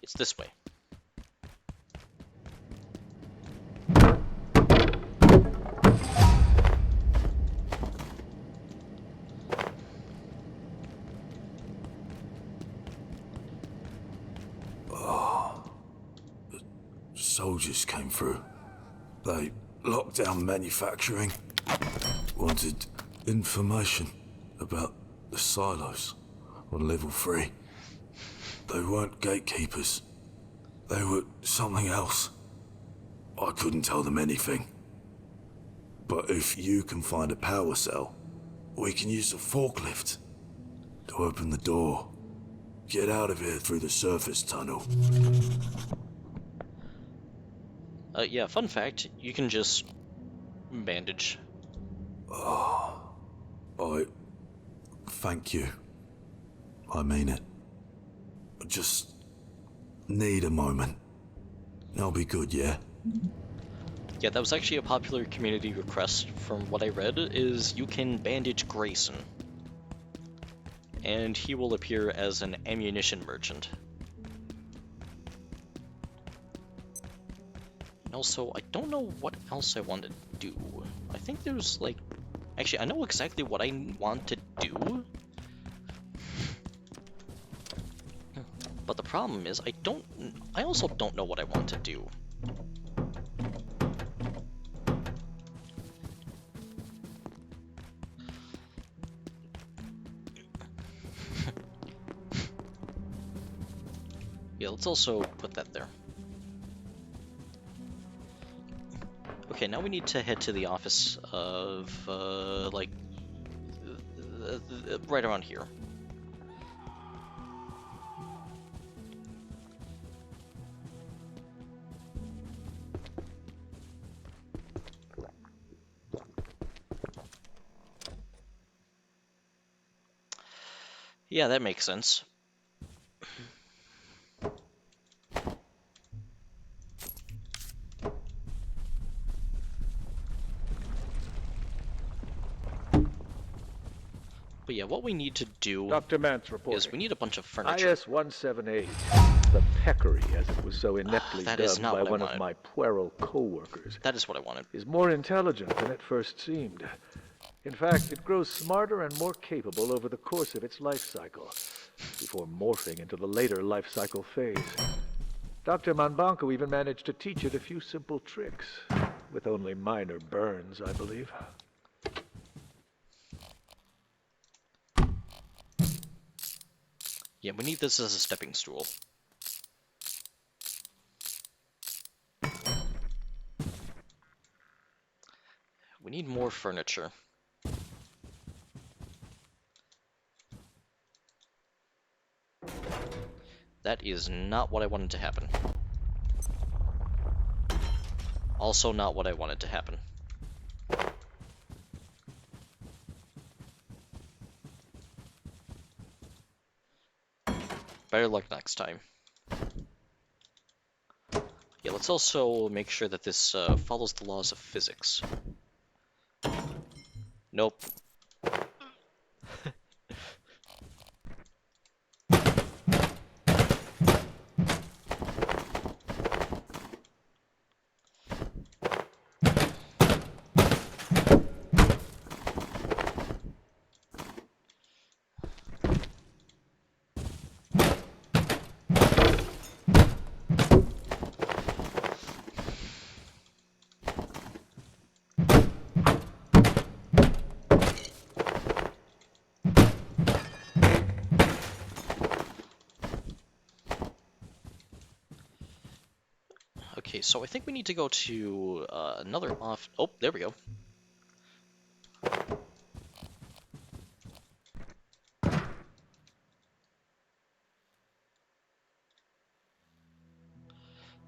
It's this way. Soldiers came through. They locked down manufacturing. Wanted information about the silos on level 3. They weren't gatekeepers. They were something else. I couldn't tell them anything. But if you can find a power cell, we can use the forklift to open the door. Get out of here through the surface tunnel. Yeah, fun fact, you can just bandage. Thank you. I mean it. I just need a moment. I'll be good, yeah? Yeah, that was actually a popular community request from what I read, is you can bandage Grayson. And he will appear as an ammunition merchant. And also, I don't know what else I want to do. I think there's like... Actually, I know exactly what I want to do. But the problem is, I also don't know what I want to do. Yeah, let's also put that there. Okay, now we need to head to the office of, right around here. Yeah, that makes sense. But yeah, what we need to do Dr. Mance reporting. is we need a bunch of furniture. IS-178, the peccary, as it was so ineptly That is dubbed not by what I one wanted. of my puerile co-workers, That is what I wanted. is more intelligent than it first seemed. In fact, it grows smarter and more capable over the course of its life cycle, before morphing into the later life cycle phase. Dr. Manbanco even managed to teach it a few simple tricks, with only minor burns, I believe. Yeah, we need this as a stepping stool. We need more furniture. That is not what I wanted to happen. Also not what I wanted to happen. Better luck next time. Yeah, let's also make sure that this follows the laws of physics. Nope. Okay, so I think we need to go to another off. Oh, there we go.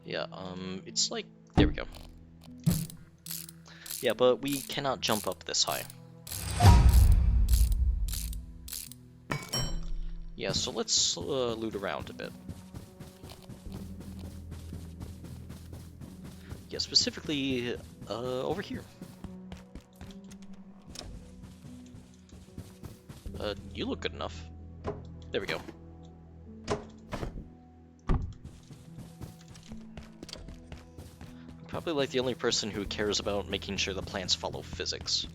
Yeah, it's like, there we go. Yeah, but we cannot jump up this high. Yeah, so let's loot around a bit. Yeah, specifically over here. You look good enough. There we go. Probably like the only person who cares about making sure the plants follow physics.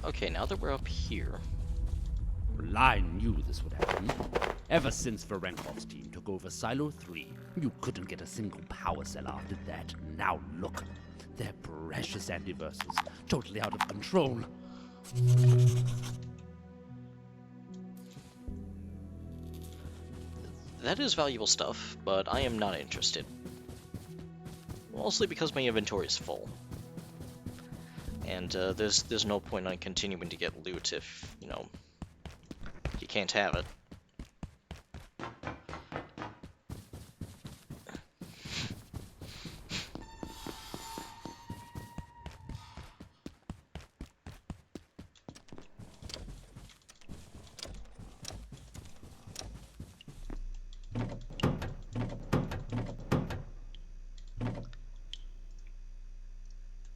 Okay, now that we're up here... Well, I knew this would happen. Ever since Varenkov's team took over Silo 3, you couldn't get a single power cell after that. Now look, their precious antiverses, totally out of control. That is valuable stuff, but I am not interested. Mostly because my inventory is full. And there's no point on continuing to get loot if, you know, you can't have it.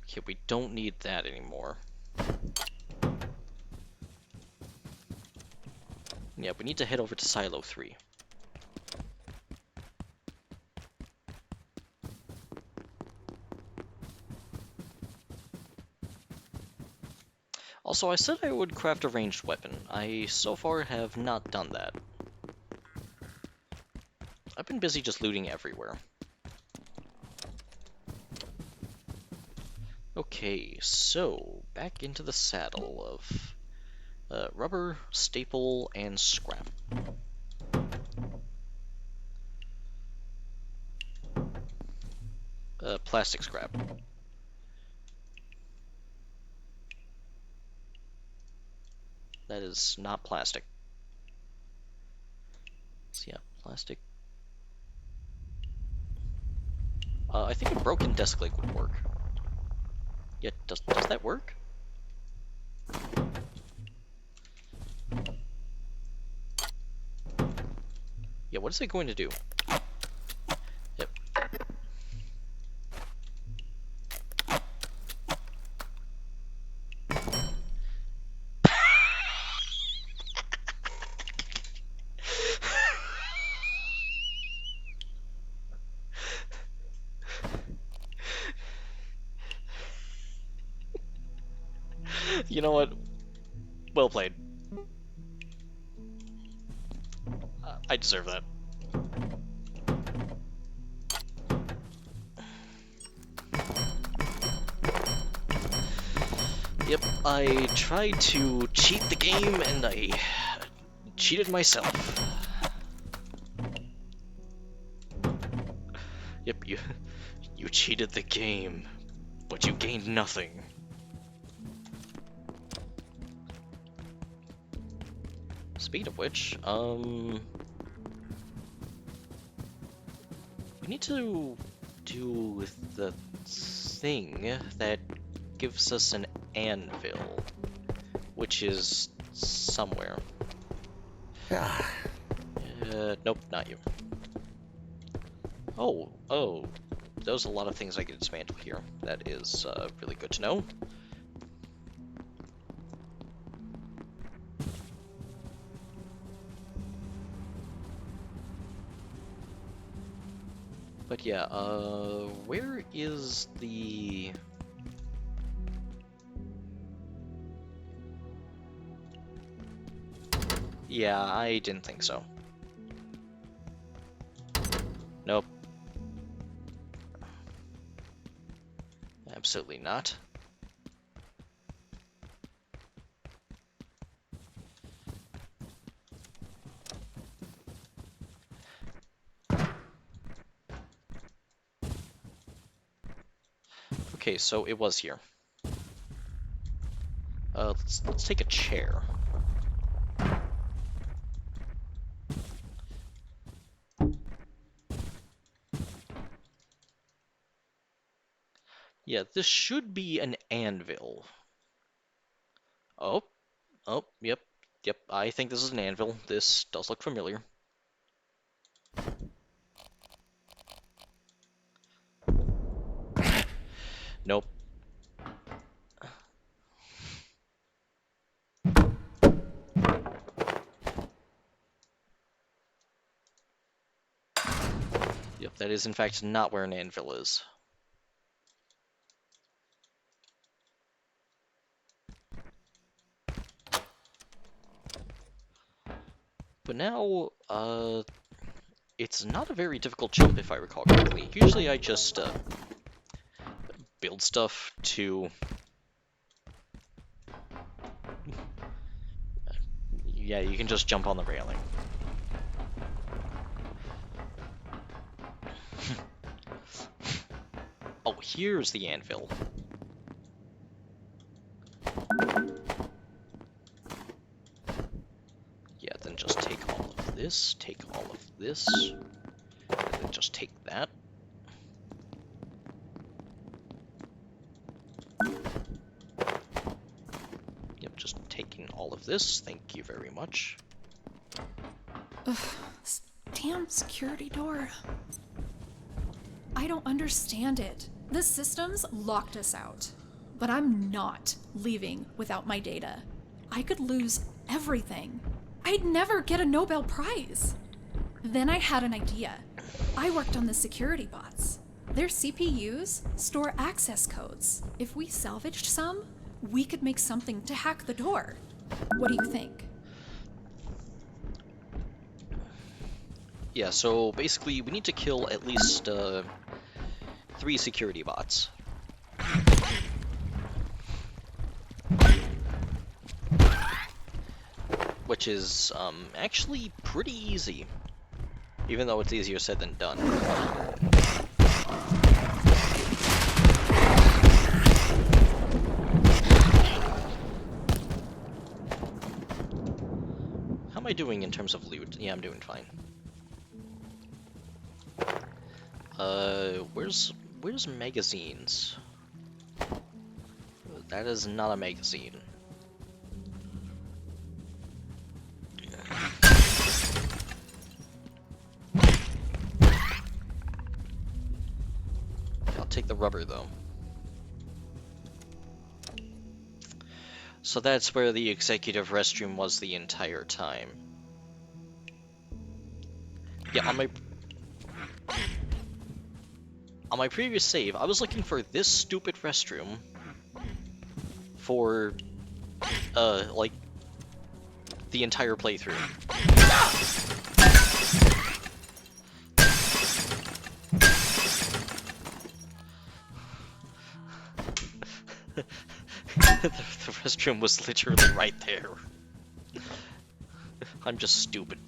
Okay, we don't need that anymore. Yeah, we need to head over to Silo 3. Also, I said I would craft a ranged weapon. I so far have not done that. I've been busy just looting everywhere. Okay, so back into the saddle of rubber, staple, and scrap. Plastic scrap. That is not plastic. So yeah, plastic. I think a broken desk leg would work. Yeah, does that work? Yeah, what is it going to do? Yep. You know what? Well played. I deserve that. Yep, I tried to cheat the game and I cheated myself. Yep, you cheated the game, but you gained nothing. Speaking of which, we need to do the thing that gives us an anvil, which is somewhere. Nope, not you. Oh, there's a lot of things I can dismantle here. That is really good to know. But yeah, where is the... Yeah, I didn't think so. Absolutely not. Okay, so it was here. Let's take a chair. Yeah, this should be an anvil. Oh, oh, yep, yep. I think this is an anvil. This does look familiar. Nope. Yep, that is in fact not where an anvil is. But now, it's not a very difficult jump if I recall correctly. Usually I just, build stuff to... Yeah, you can just jump on the railing. Oh, here's the anvil. Yeah, then just take all of this, take all of this, and then just take that. Yep, just taking all of this, thank you very much. Ugh, this damn security door. I don't understand it. The systems locked us out. But I'm not leaving without my data. I could lose everything. I'd never get a Nobel Prize. Then I had an idea. I worked on the security bots. Their CPUs store access codes. If we salvaged some, we could make something to hack the door. What do you think? Yeah, so basically we need to kill at least 3 security bots. Which is actually pretty easy, even though it's easier said than done. How am I doing in terms of loot? Yeah, I'm doing fine. Where's magazines? That is not a magazine. I'll take the rubber though. So that's where the executive restroom was the entire time. Yeah, on my previous save, I was looking for this stupid restroom for, like, the entire playthrough. The restroom was literally right there. I'm just stupid.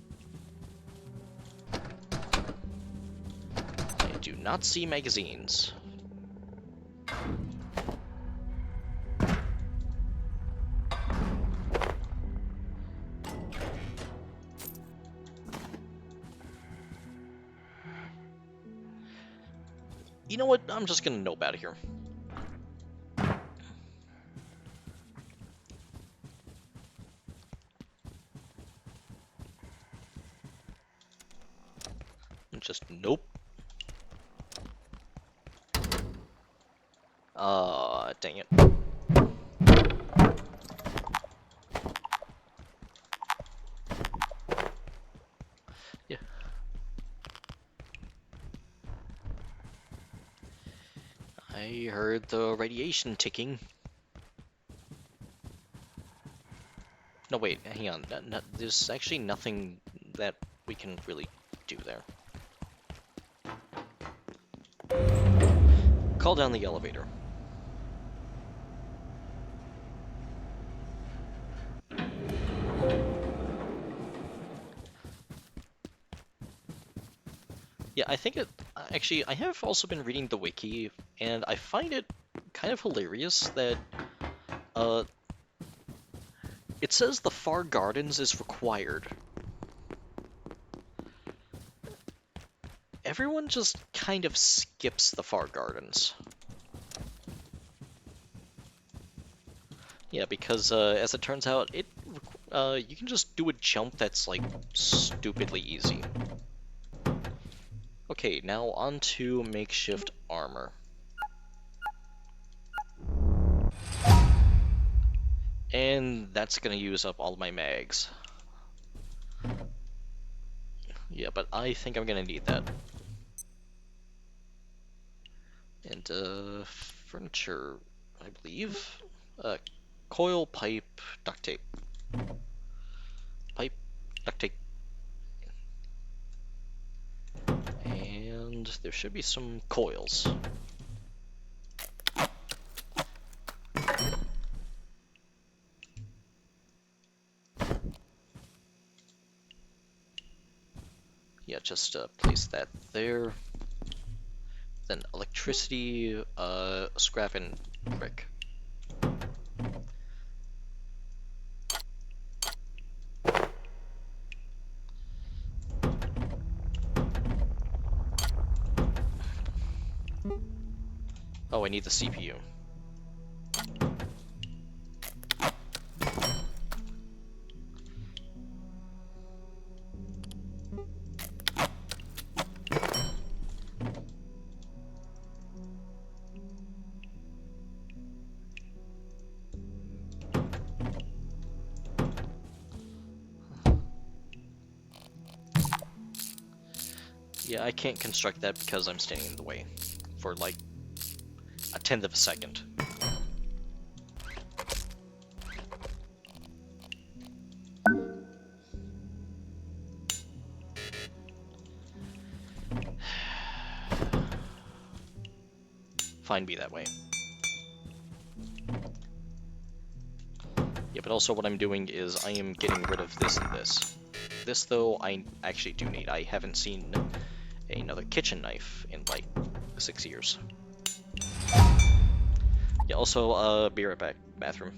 I do not see magazines. You know what? I'm just gonna nope out of here. Just nope. Dang it. Yeah. I heard the radiation ticking. No, wait, hang on. There's actually nothing that we can really do there. Call down the elevator. Yeah, I think it... Actually, I have also been reading the wiki, and I find it kind of hilarious that, uh... it says the Far Gardens is required. Everyone just kind of skips the Far Gardens. Yeah, because, as it turns out, you can just do a jump that's, like, stupidly easy. Okay, now on to makeshift armor. And that's gonna use up all my mags. Yeah, but I think I'm gonna need that. And, furniture, I believe. Coil, pipe, duct tape. Pipe, duct tape. And there should be some coils. Yeah, just place that there. Then electricity, scrap and brick. Oh, I need the CPU. Yeah, I can't construct that because I'm standing in the way for like a tenth of a second. Fine, be that way. Yeah, but also what I'm doing is I am getting rid of this and this. This, though, I actually do need. I haven't seen another kitchen knife in, like, 6 years. Yeah, also, be right back. Bathroom.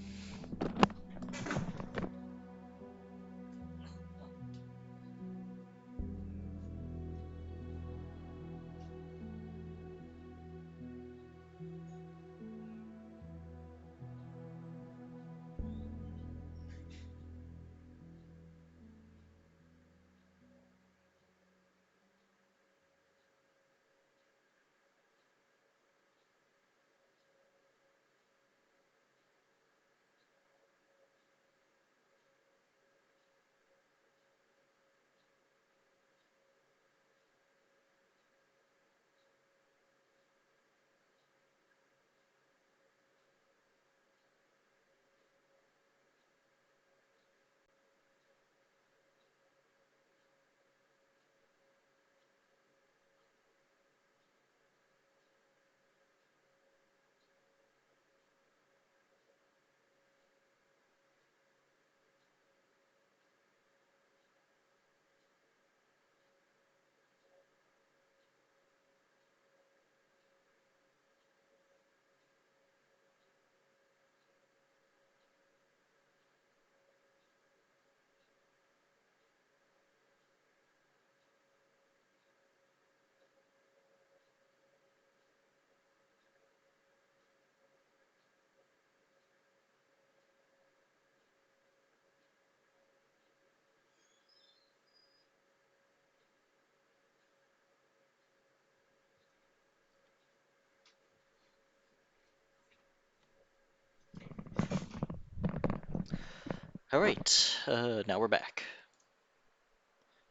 Alright, now we're back.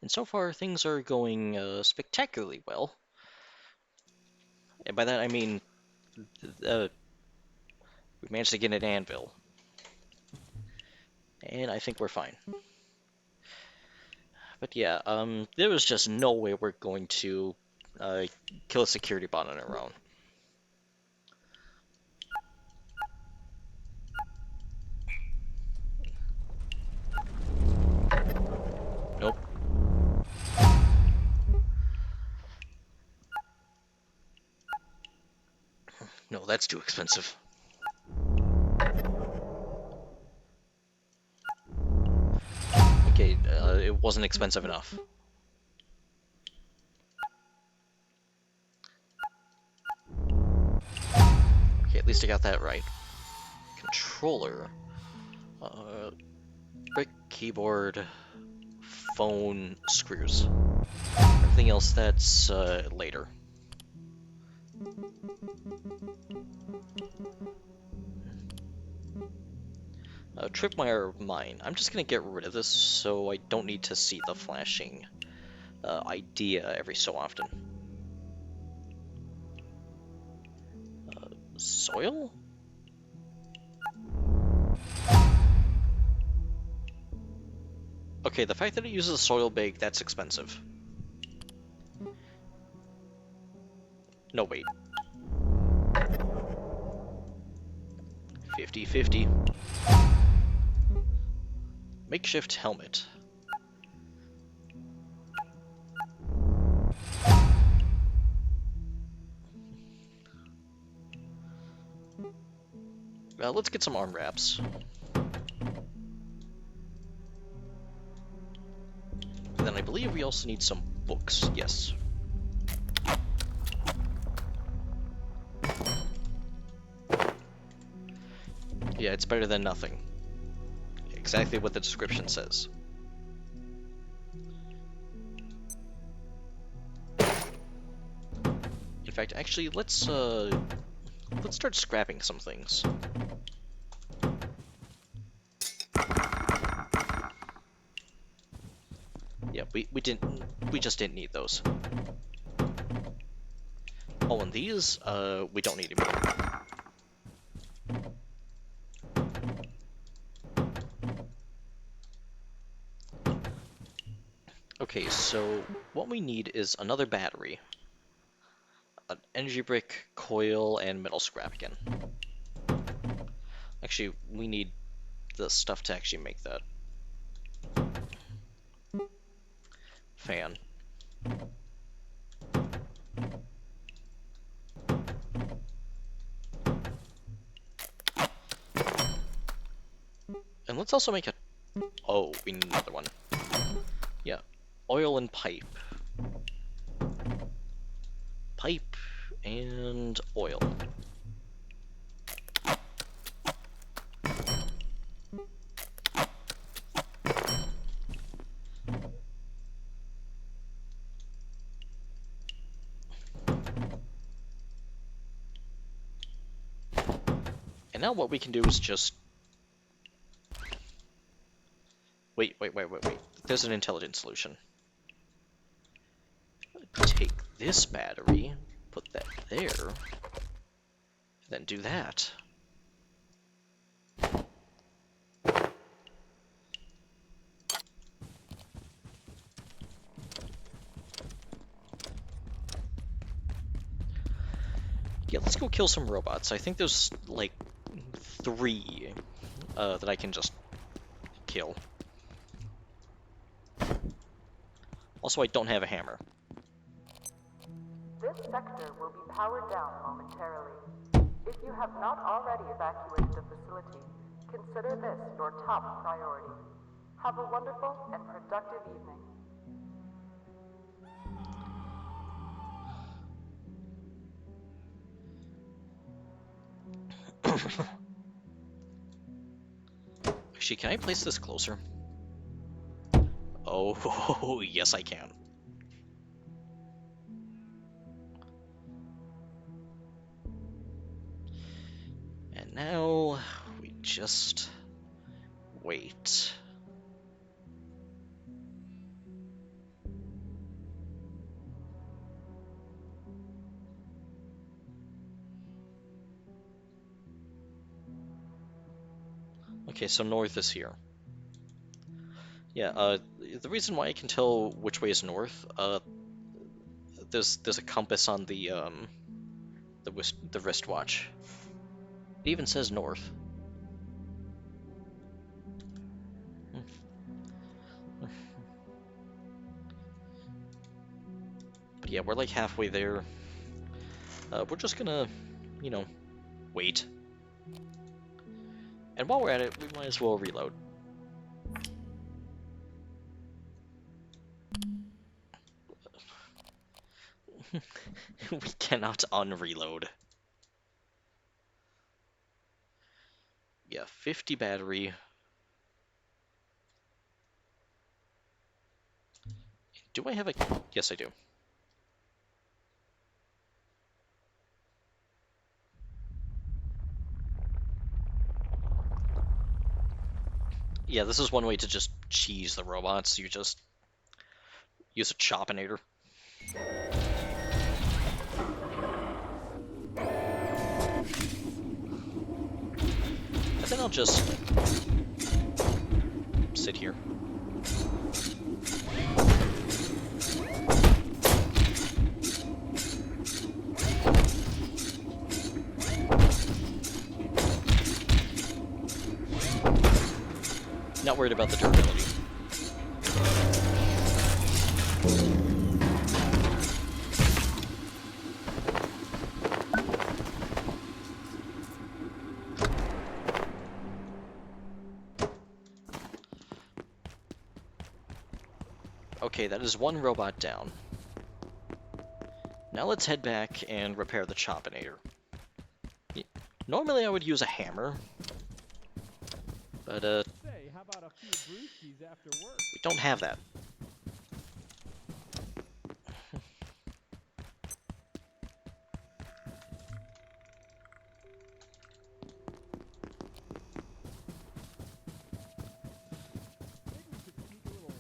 And so far, things are going spectacularly well. And by that I mean, we managed to get an anvil. And I think we're fine. But yeah, there was just no way we're going to kill a security bot on our own. Nope. No, that's too expensive. Okay, it wasn't expensive enough. Okay, at least I got that right. Controller. Brick, keyboard, phone, screws. Everything else, that's later. Tripwire mine. I'm just gonna get rid of this so I don't need to see the flashing idea every so often. Soil? Okay, the fact that it uses a soil bag, that's expensive. No, wait. 50-50. Makeshift helmet. Let's get some arm wraps. And then I believe we also need some books, yes. Yeah, it's better than nothing. Exactly what the description says. In fact, actually, let's start scrapping some things. Yeah, we just didn't need those. Oh, and these, we don't need anymore. Okay, so what we need is another battery, an energy brick, coil, and metal scrap again. Actually, we need the stuff to actually make that. Fan. And let's also make a... Oh, we need another one. Yeah. Oil and pipe. Pipe and oil. And now what we can do is just... Wait. There's an intelligent solution. Take this battery, put that there, then do that. Yeah, let's go kill some robots. I think there's, like, 3 that I can just kill. Also, I don't have a hammer. This sector will be powered down momentarily. If you have not already evacuated the facility, consider this your top priority. Have a wonderful and productive evening. Actually, can I place this closer? Oh, yes I can. And now, we just wait. Okay, so north is here. Yeah, the reason why I can tell which way is north, there's a compass on the wristwatch. It even says north. But yeah, we're like halfway there. We're just gonna, you know, Wait. And while we're at it, we might as well reload. We cannot unreload. Yeah, 50 battery. Do I have a... Yes, I do. Yeah, this is one way to just cheese the robots. You just use a Chopinator. And then I'll just sit here. Not worried about the durability. Okay, that is one robot down. Now let's head back and repair the Chopinator. Normally I would use a hammer, but we don't have that.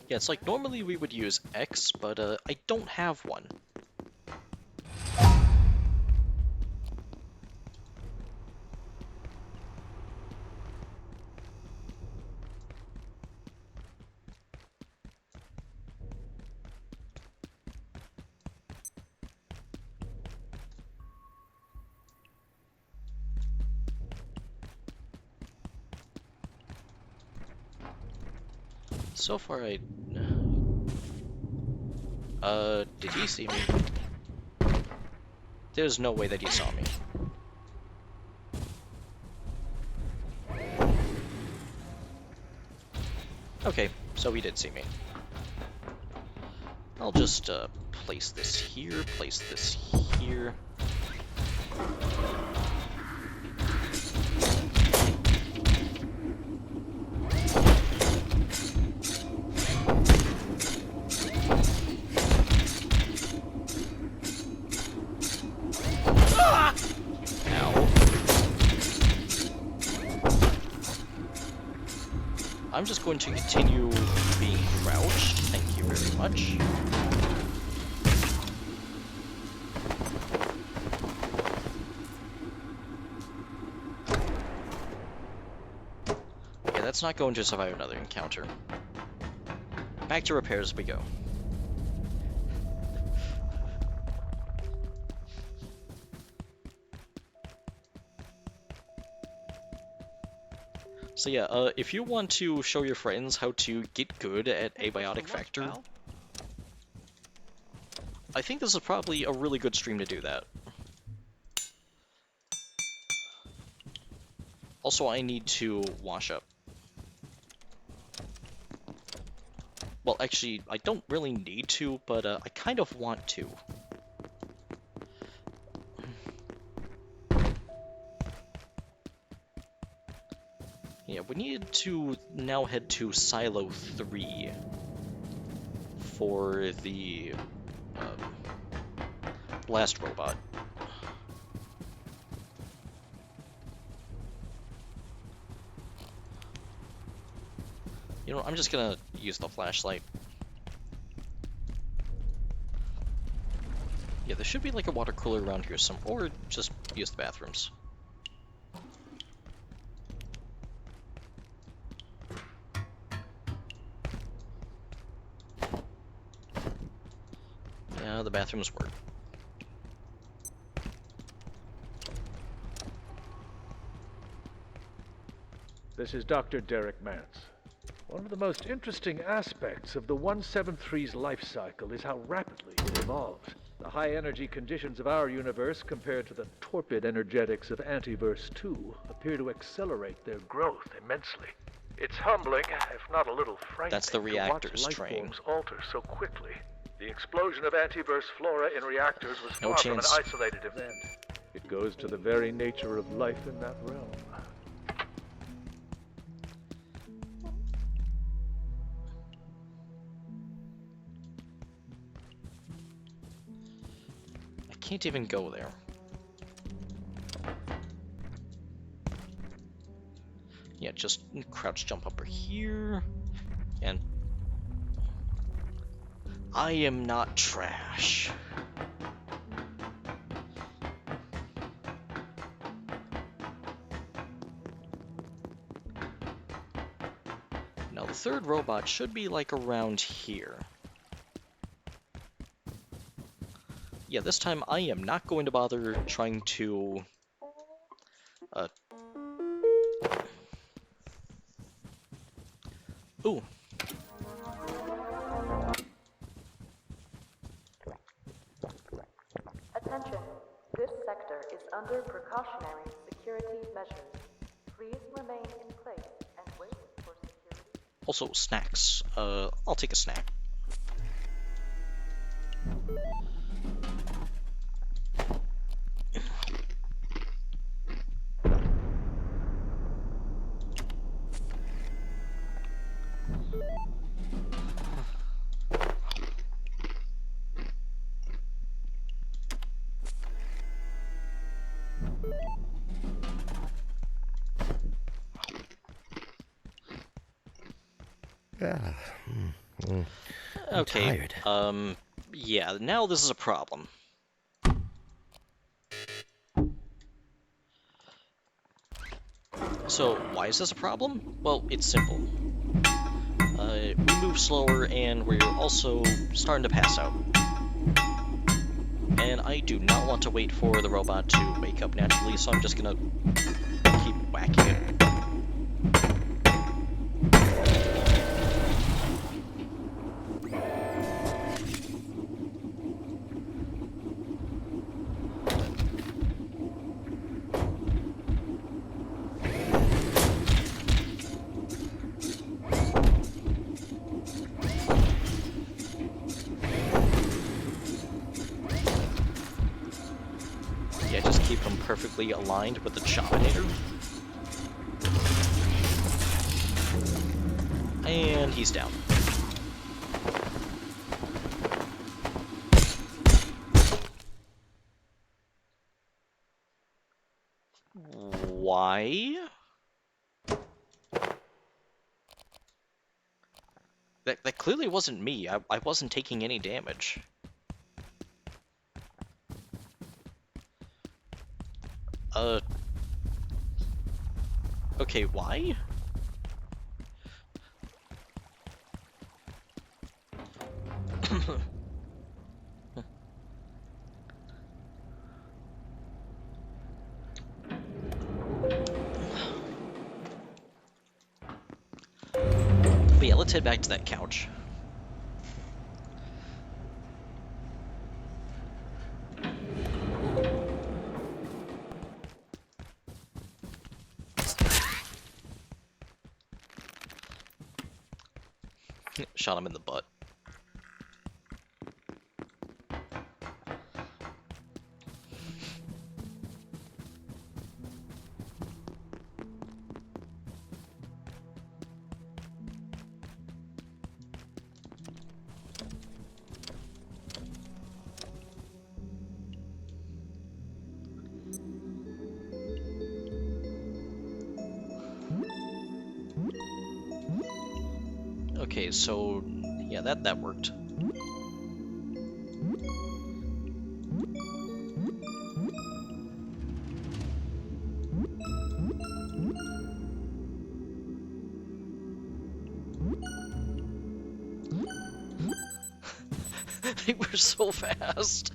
Yeah, it's like normally we would use X, but I don't have one. So far, did he see me? There's no way that he saw me. Okay, so he did see me. I'll just, place this here, place this here. I'm just going to continue being crouched. Thank you very much. Okay, that's not going to survive another encounter. Back to repairs we go. So yeah, if you want to show your friends how to get good at Abiotic Factor, I think this is probably a really good stream to do that. Also, I need to wash up. Well, actually, I don't really need to, but I kind of want to. Yeah, we need to now head to Silo 3 for the blast robot. You know, I'm just gonna use the flashlight. Yeah, there should be like a water cooler around here some, or just use the bathrooms. Yeah, the bathrooms work. This is Dr. Derek Mance. One of the most interesting aspects of the 173's life cycle is how rapidly it evolved. The high-energy conditions of our universe compared to the torpid energetics of Antiverse 2 appear to accelerate their growth immensely. It's humbling, if not a little frightening, That's the to reactor's watch life train. forms alter so quickly. The explosion of Antiverse flora in reactors was No far from an chance. isolated event. It goes to the very nature of life in that realm. I can't even go there. Yeah, just crouch jump over here, and I am not trash. Now the third robot should be like around here. Yeah, this time I am not going to bother trying to ooh. Attention, this sector is under precautionary security measures. Please remain in place and wait for security. Also, snacks. I'll take a snack. Okay, tired. Yeah, now this is a problem. So, why is this a problem? Well, it's simple. We move slower, and we're also starting to pass out. And I do not want to wait for the robot to wake up naturally, so I'm just gonna keep whacking it. Yeah, just keep them perfectly aligned with the Choppinator. And he's down. Why? That clearly wasn't me. I wasn't taking any damage. Okay, why? But yeah, let's head back to that couch. Shot him in the butt. Okay, so yeah, that worked. They were so fast.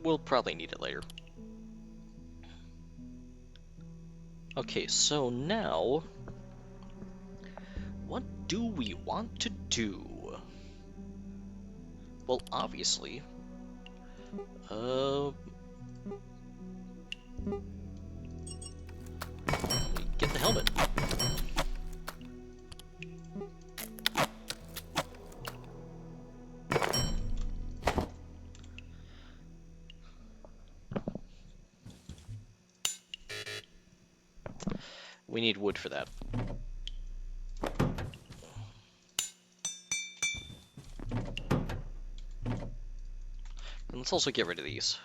We'll probably need it later. Okay, so now, what do we want to do? Well, obviously, get the helmet. We need wood for that. And let's also get rid of these.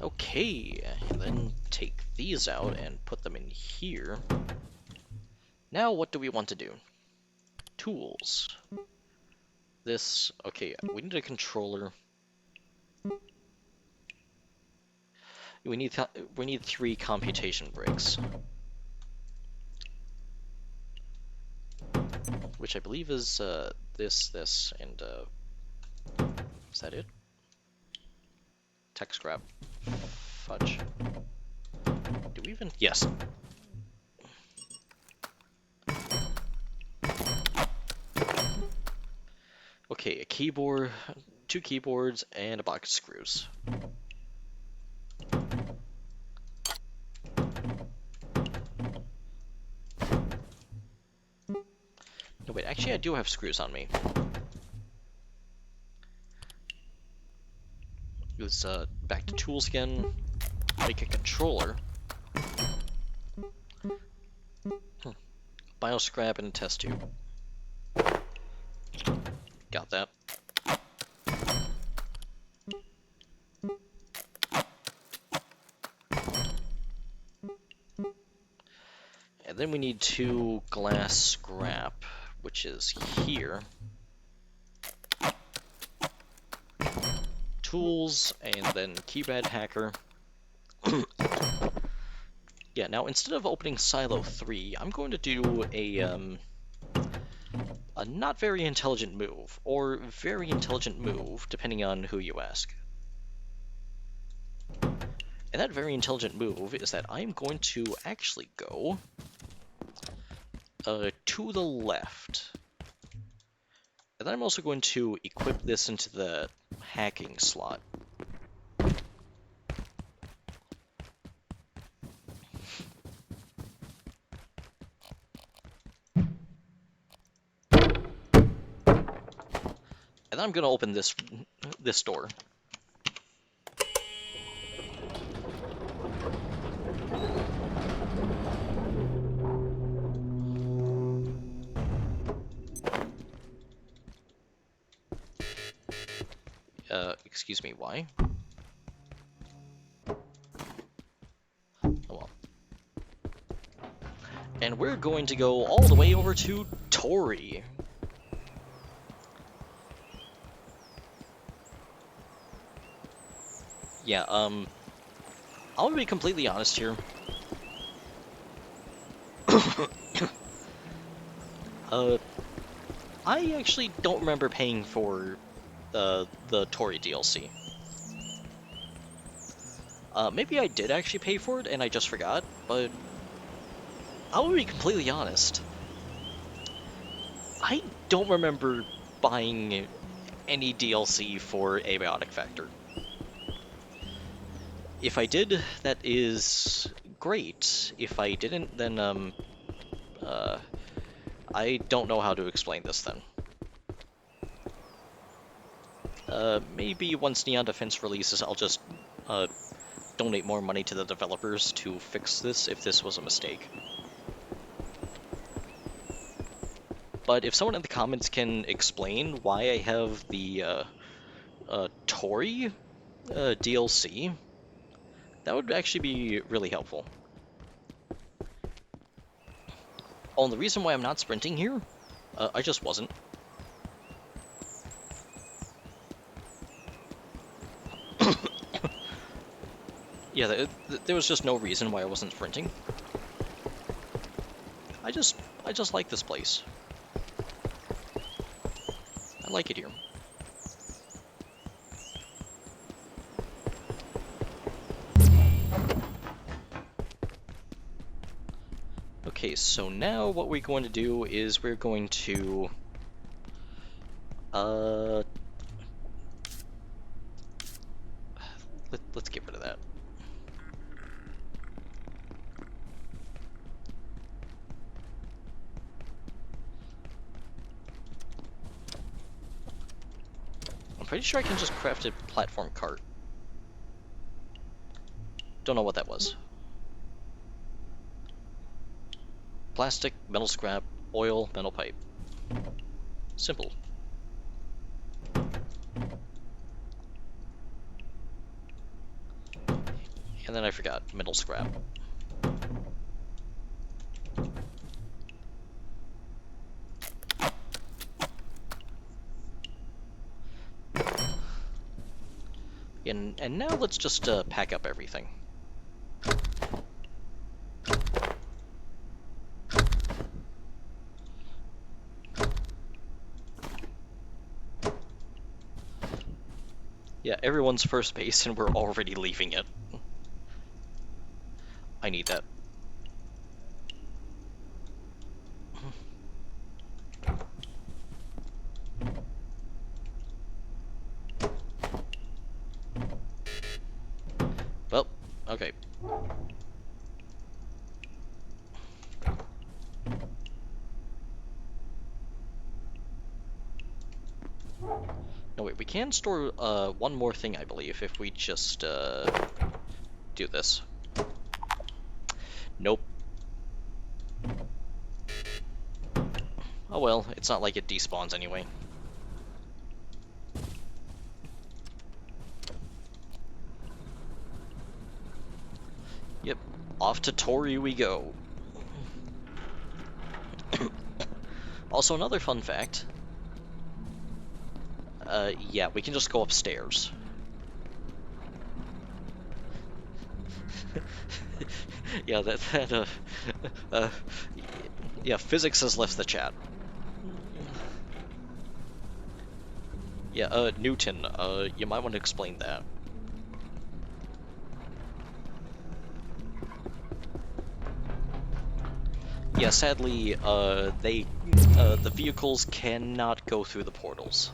Okay, and then take these out and put them in here. Now what do we want to do? Tools. This, okay, we need a controller. We need 3 computation bricks. Which I believe is this, and is that it? Tech scrap. Fudge. Do we even? Yes. Okay, a keyboard, 2 keyboards, and a box of screws. No, wait, actually I do have screws on me. It's back to tools again. Make a controller. Bioscrap and a test tube. Got that. And then we need 2 glass scrap, which is here. Tools, and then keypad hacker. Yeah, now instead of opening Silo 3, I'm going to do a not very intelligent move, or very intelligent move, depending on who you ask. And that very intelligent move is that I'm going to actually go to the left. And then I'm also going to equip this into the hacking slot. And I'm gonna open this door. Excuse me, why? Oh well. And we're going to go all the way over to Tori. Yeah, I'll be completely honest here. I actually don't remember paying for the Tori DLC. Maybe I did actually pay for it and I just forgot, but I'll be completely honest. I don't remember buying any DLC for Abiotic Factor. If I did, that is great. If I didn't, then I don't know how to explain this then. Maybe once Neon Defense releases, I'll just donate more money to the developers to fix this if this was a mistake. But if someone in the comments can explain why I have the Tori DLC, that would actually be really helpful. Oh, and the reason why I'm not sprinting here, I just wasn't. Yeah, there was just no reason why I wasn't sprinting. I just like this place. I like it here. Okay, so now what we're going to do is we're going to let's get rid of that. I'm pretty sure I can just craft a platform cart. Don't know what that was. Plastic, metal scrap, oil, metal pipe. Simple. And then I forgot, metal scrap. And now let's just pack up everything. Yeah, everyone's first base and we're already leaving it. I need that. Well, okay. No, wait, we can store one more thing, I believe, if we just do this. Nope. Oh well, it's not like it despawns anyway. Yep, off to Tori we go. Also, another fun fact. Yeah, we can just go upstairs. Yeah, uh, yeah, physics has left the chat. Yeah, Newton, you might want to explain that. Yeah, sadly, the vehicles cannot go through the portals.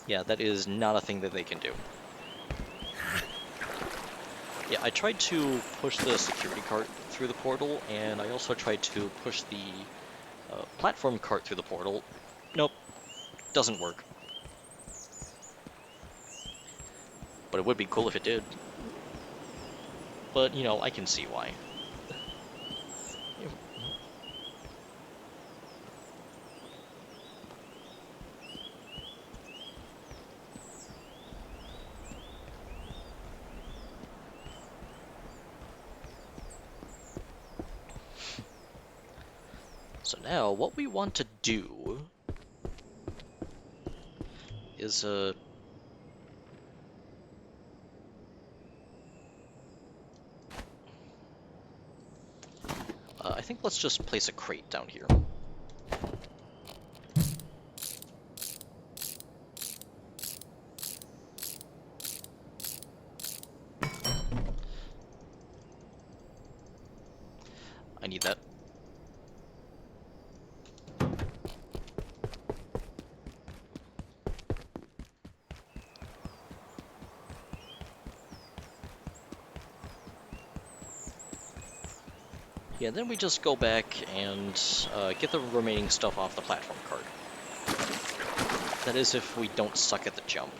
Yeah, that is not a thing that they can do. Yeah, I tried to push the security cart through the portal, and I also tried to push the platform cart through the portal. Nope, doesn't work. But it would be cool if it did. But, you know, I can see why. So now, what we want to do is, I think let's just place a crate down here. I need that. Yeah, then we just go back and get the remaining stuff off the platform cart. That is if we don't suck at the jump.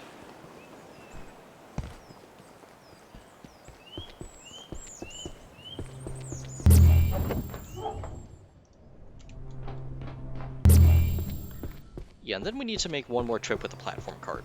Yeah, and then we need to make one more trip with the platform cart.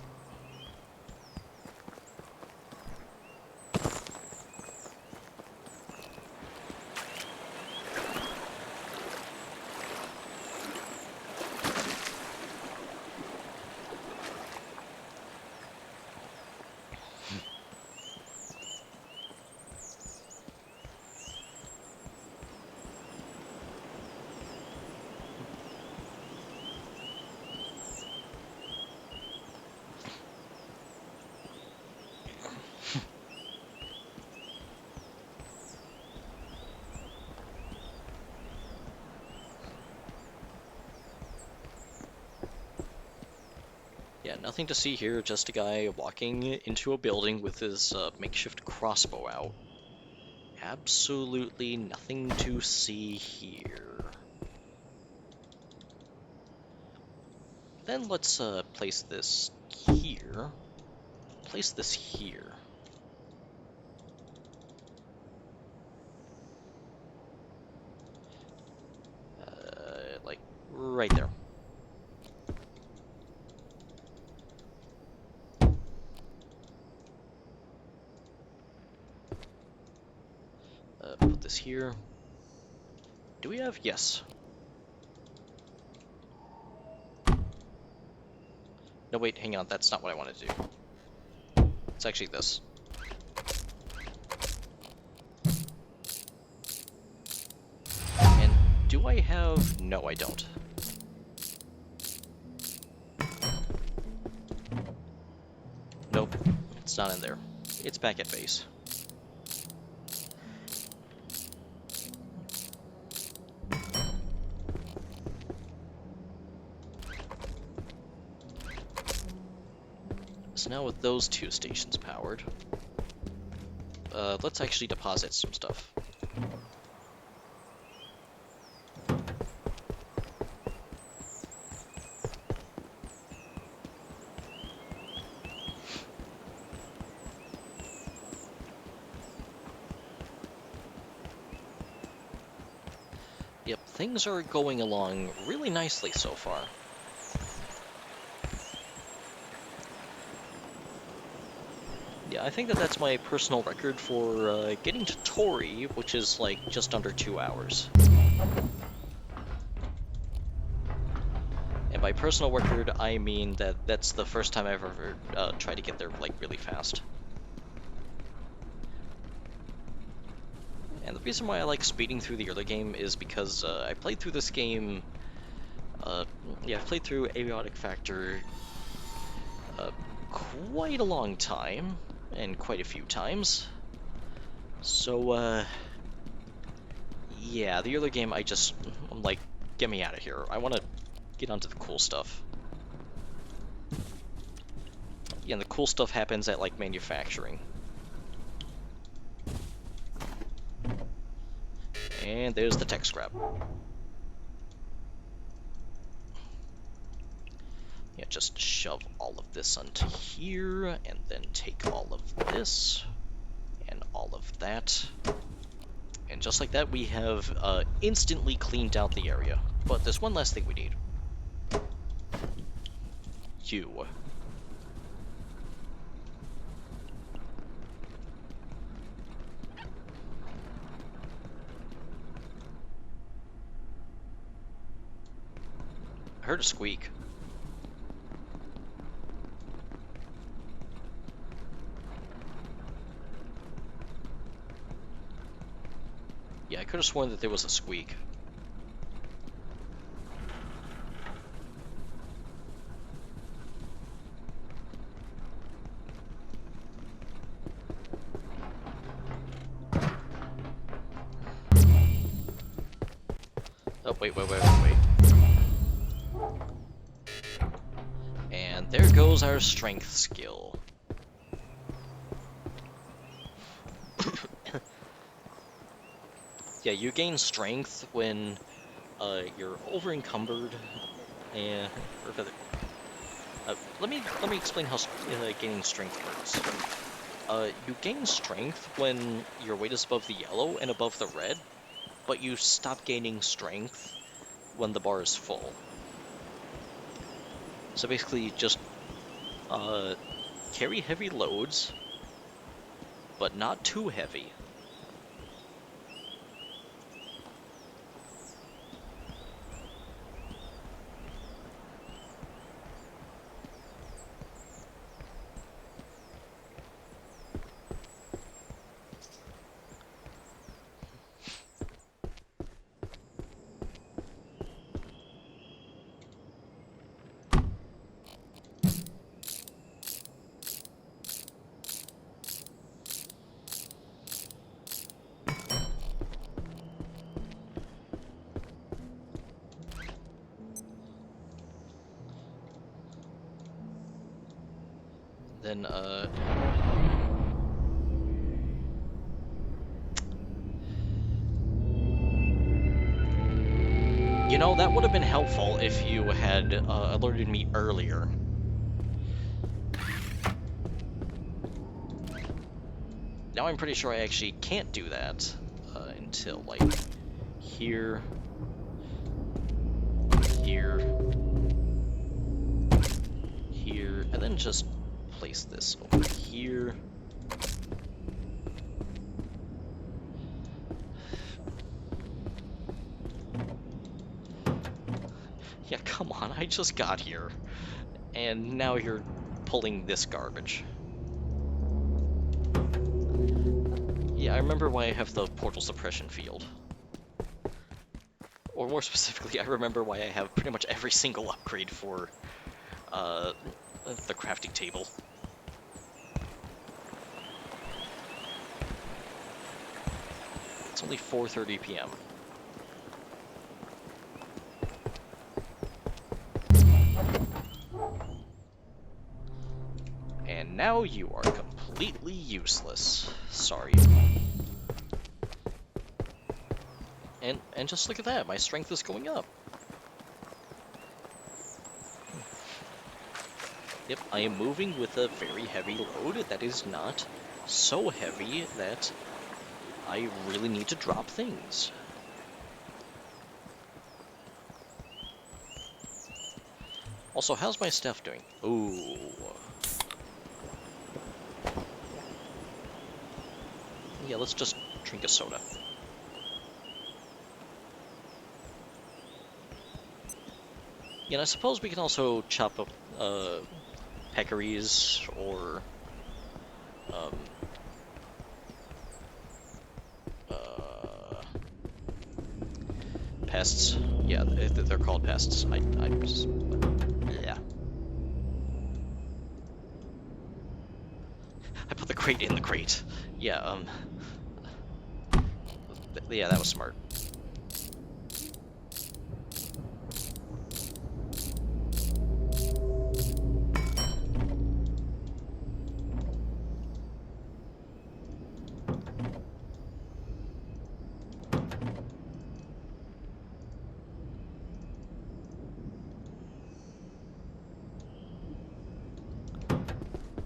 Yeah, nothing to see here, just a guy walking into a building with his makeshift crossbow out. Absolutely nothing to see here. Then let's place this here. Place this here. Like right there. Put this here. Do we have? Yes. No, wait, hang on. That's not what I wanted to do. It's actually this. And do I have? No, I don't. Nope, it's not in there. It's back at base. So now with those two stations powered, let's actually deposit some stuff. Yep, things are going along really nicely so far. Yeah, I think that's my personal record for getting to Tori, which is like just under 2 hours. And by personal record, I mean that's the first time I've ever tried to get there like really fast. And the reason why I like speeding through the early game is because I played through this game. Yeah, I've played through Abiotic Factor quite a long time, and quite a few times. So, yeah, the early game, I'm like, get me out of here. I want to get onto the cool stuff. Yeah, and the cool stuff happens at, like, manufacturing. And there's the tech scrap. Yeah, just shove all of this onto here, and then take all of this, and all of that. And just like that, we have instantly cleaned out the area. But there's one last thing we need. You. I heard a squeak. Yeah, I could have sworn that there was a squeak. Oh, wait. And there goes our strength skill. Yeah, you gain strength when you're over-encumbered, and let me explain how gaining strength works. You gain strength when your weight is above the yellow and above the red, but you stop gaining strength when the bar is full. So basically, just carry heavy loads, but not too heavy. Then, you know, that would have been helpful if you had alerted me earlier. Now I'm pretty sure I actually can't do that until, like, here, here, here, and then just place this over here. Yeah, come on, I just got here. And now you're pulling this garbage. Yeah, I remember why I have the portal suppression field. Or more specifically, I remember why I have pretty much every single upgrade for the crafting table. It's only 4:30 p.m. And now you are completely useless. Sorry. And just look at that, my strength is going up. Yep, I am moving with a very heavy load that is not so heavy that I really need to drop things. Also, how's my stuff doing? Ooh. Yeah, let's just drink a soda. Yeah, and I suppose we can also chop up peccaries or pests. Yeah, they're called pests. I just, yeah. I put the crate in the crate. Yeah, yeah, that was smart.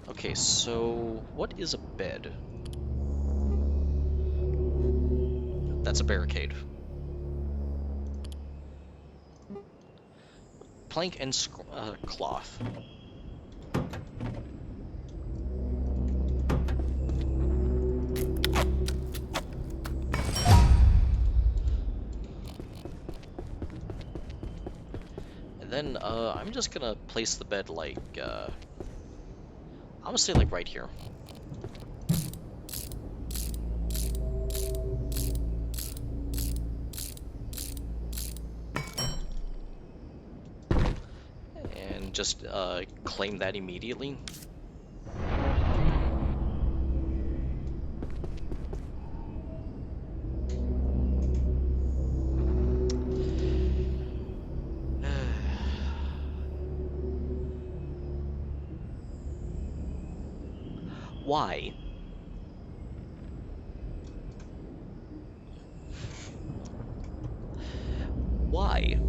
Okay, so what is a bed? That's a barricade. Plank and cloth. And then I'm just gonna place the bed like I'm gonna say like right here. And just claim that immediately. Why? Why?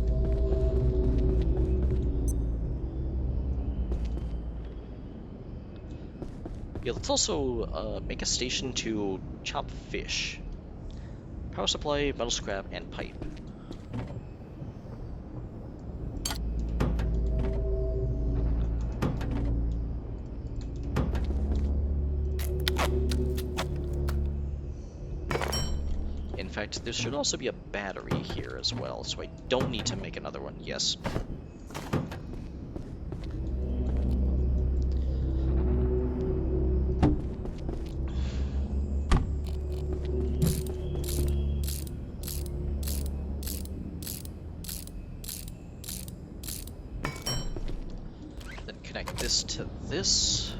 Yeah, let's also make a station to chop fish. Power supply, metal scrap, and pipe. In fact, there should also be a battery here as well, so I don't need to make another one. Yes. Then connect this to this.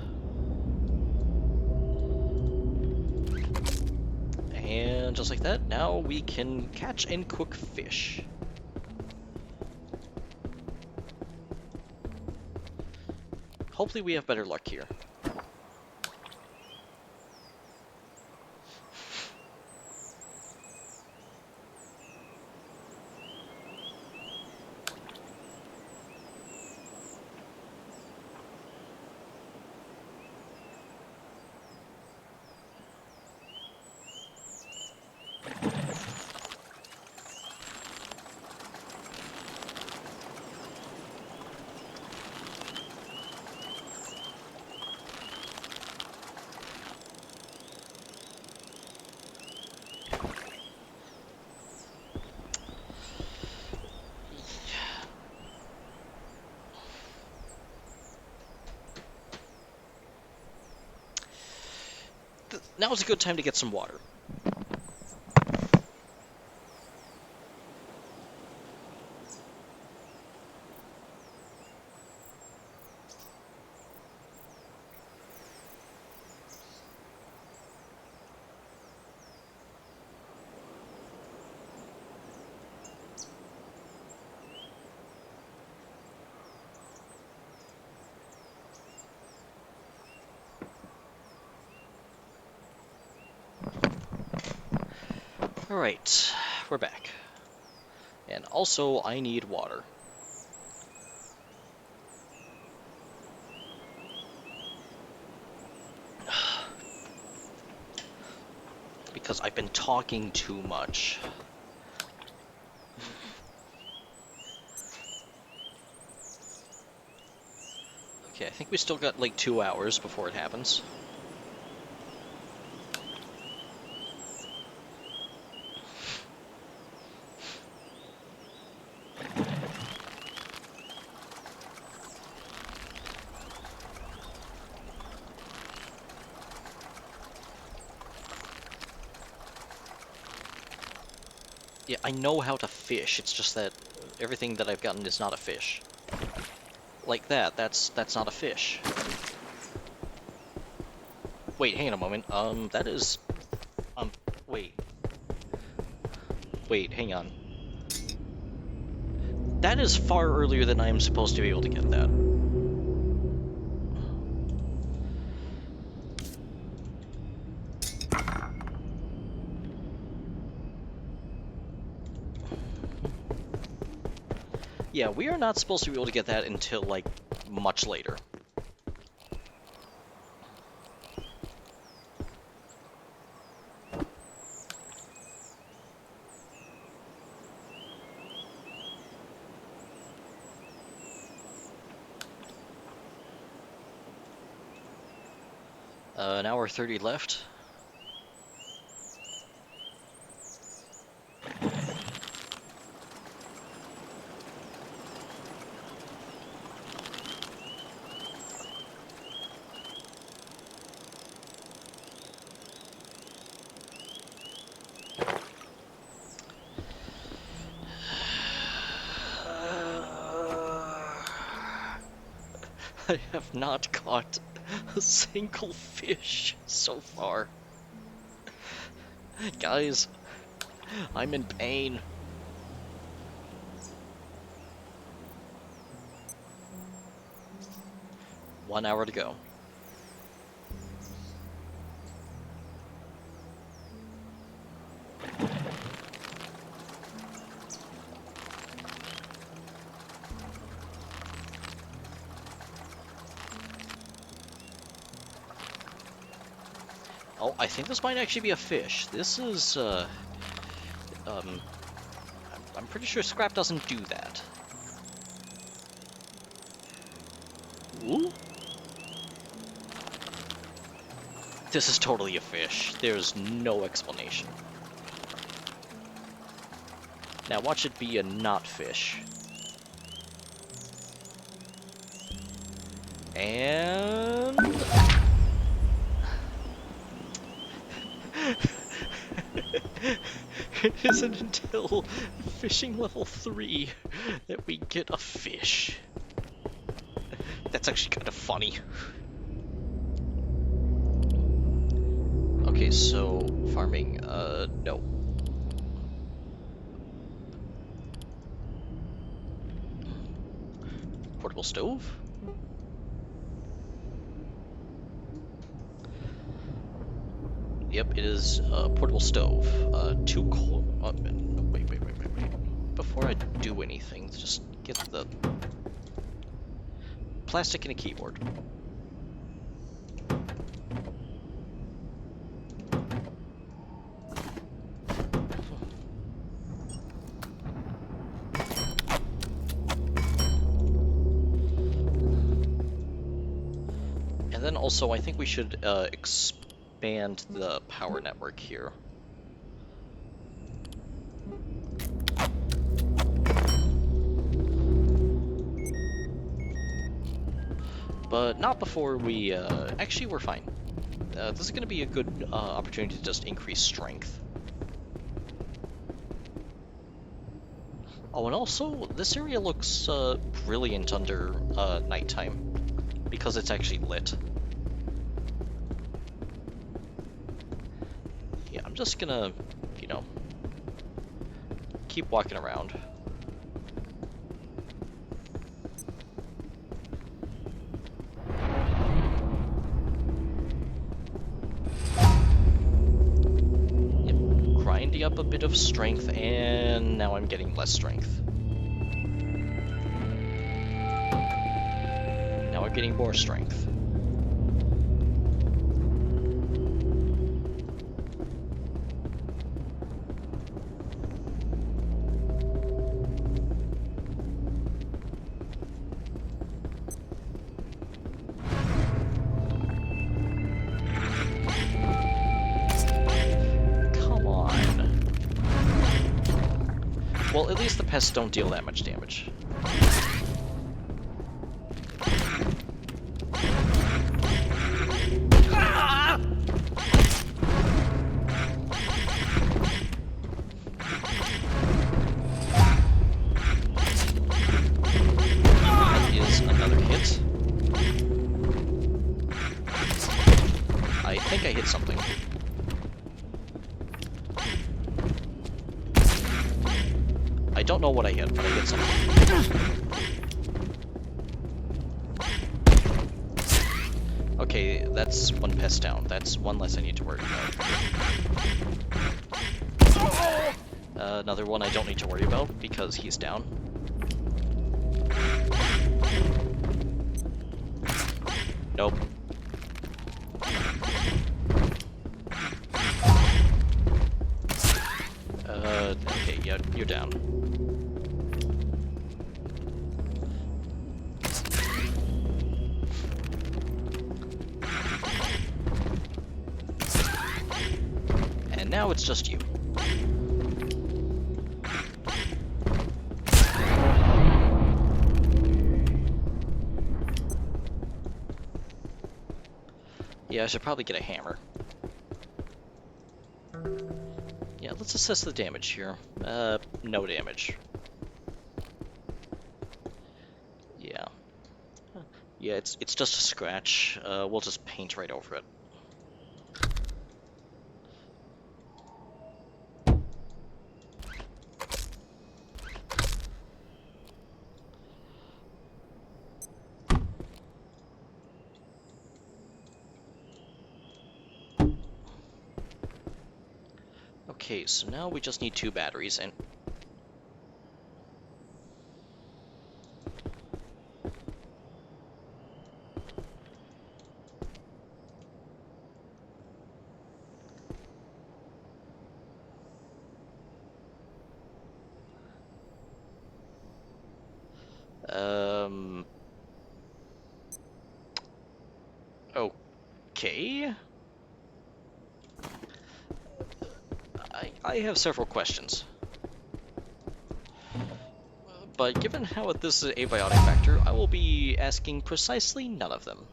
And just like that, now we can catch and cook fish. Hopefully we have better luck here. Now's a good time to get some water. Alright, we're back. And also, I need water. Because I've been talking too much. Okay, I think we still got like 2 hours before it happens. Yeah, I know how to fish, it's just that everything that I've gotten is not a fish. Like that's not a fish. Wait, hang on a moment. That is... wait. Wait, hang on. That is far earlier than I am supposed to be able to get that. Yeah, we are not supposed to be able to get that until, like, much later. An hour 30 left. I have not caught a single fish so far. Guys, I'm in pain. One hour to go. Oh, I think this might actually be a fish. This is, I'm pretty sure scrap doesn't do that. Ooh? This is totally a fish. There's no explanation. Now watch it be a not fish. And... It isn't until fishing level 3 that we get a fish. That's actually kind of funny. Okay, so farming, no. Portable stove? Yep, it is a portable stove. Two coal. No, wait. Before I do anything, just get the plastic and a keyboard. And then also, I think we should expand the power network here. But not before we, actually we're fine. this is going to be a good opportunity to just increase strength. Oh, and also, this area looks brilliant under nighttime, because it's actually lit. Yeah, I'm just gonna, you know, keep walking around. Grinding up a bit of strength, and now I'm getting less strength. Now I'm getting more strength. Well, at least the pests don't deal that much damage. That is another hit. I think I hit something. I don't know what I hit, but I hit something. Okay, that's one pest down. That's one less I need to worry about. Another one I don't need to worry about because he's down. Nope. Okay, yeah, you're down. And now it's just you. Yeah, I should probably get a hammer. Yeah, let's assess the damage here. No damage. Yeah. Yeah, it's just a scratch. We'll just paint right over it. Okay, so now we just need 2 batteries, and okay. I have several questions. But given how this is an abiotic factor, I will be asking precisely none of them.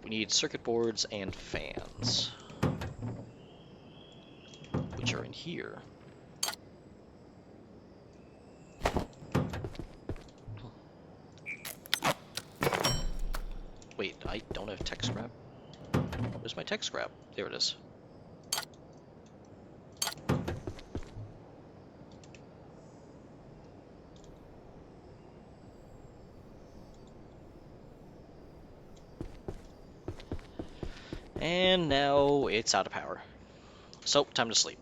We need circuit boards and fans, which are in here. Wait, I don't have tech scrap? Where's my tech scrap? There it is. And now it's out of power. So, time to sleep.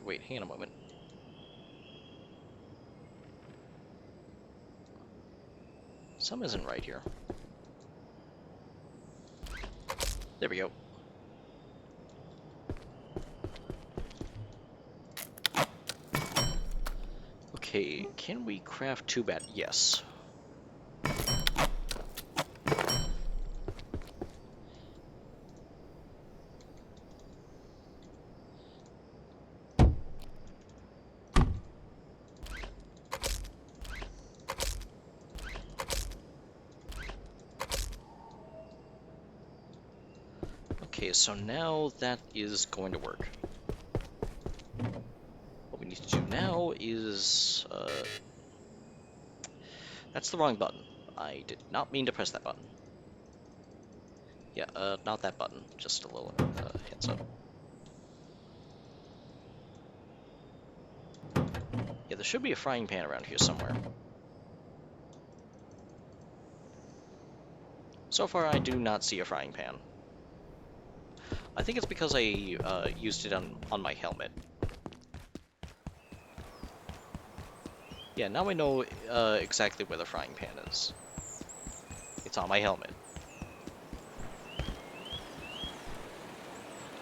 Wait, hang on a moment. Something isn't right here. There we go. Okay, can we craft 2 bat? Yes. Okay, so now that is going to work. What we need to do now is, that's the wrong button. I did not mean to press that button. Yeah, not that button. Just a little, heads up. Yeah, there should be a frying pan around here somewhere. So far, I do not see a frying pan. I think it's because I used it on my helmet. Yeah, now I know exactly where the frying pan is. It's on my helmet.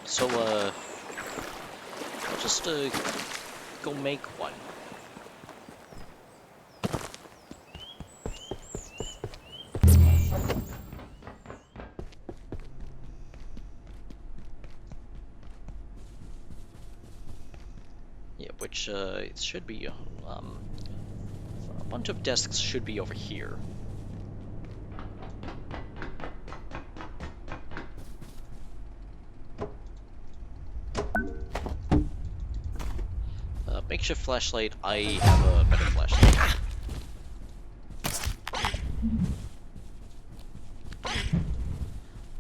So, I'll just go make one. Yeah, which it should be a bunch of desks should be over here. Makeshift flashlight. I have a better flashlight.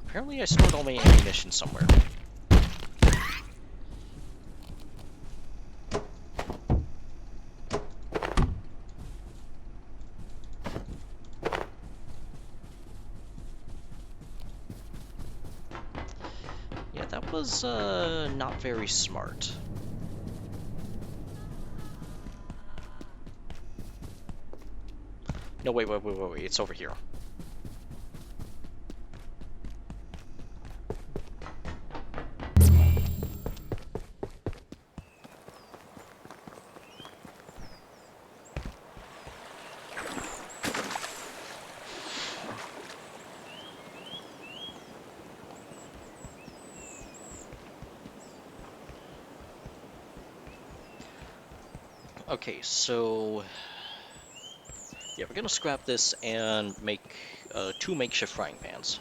Apparently, I stored all my ammunition somewhere. Yeah, that was not very smart. No, wait, it's over here. Okay, so yeah, we're gonna scrap this and make 2 makeshift frying pans.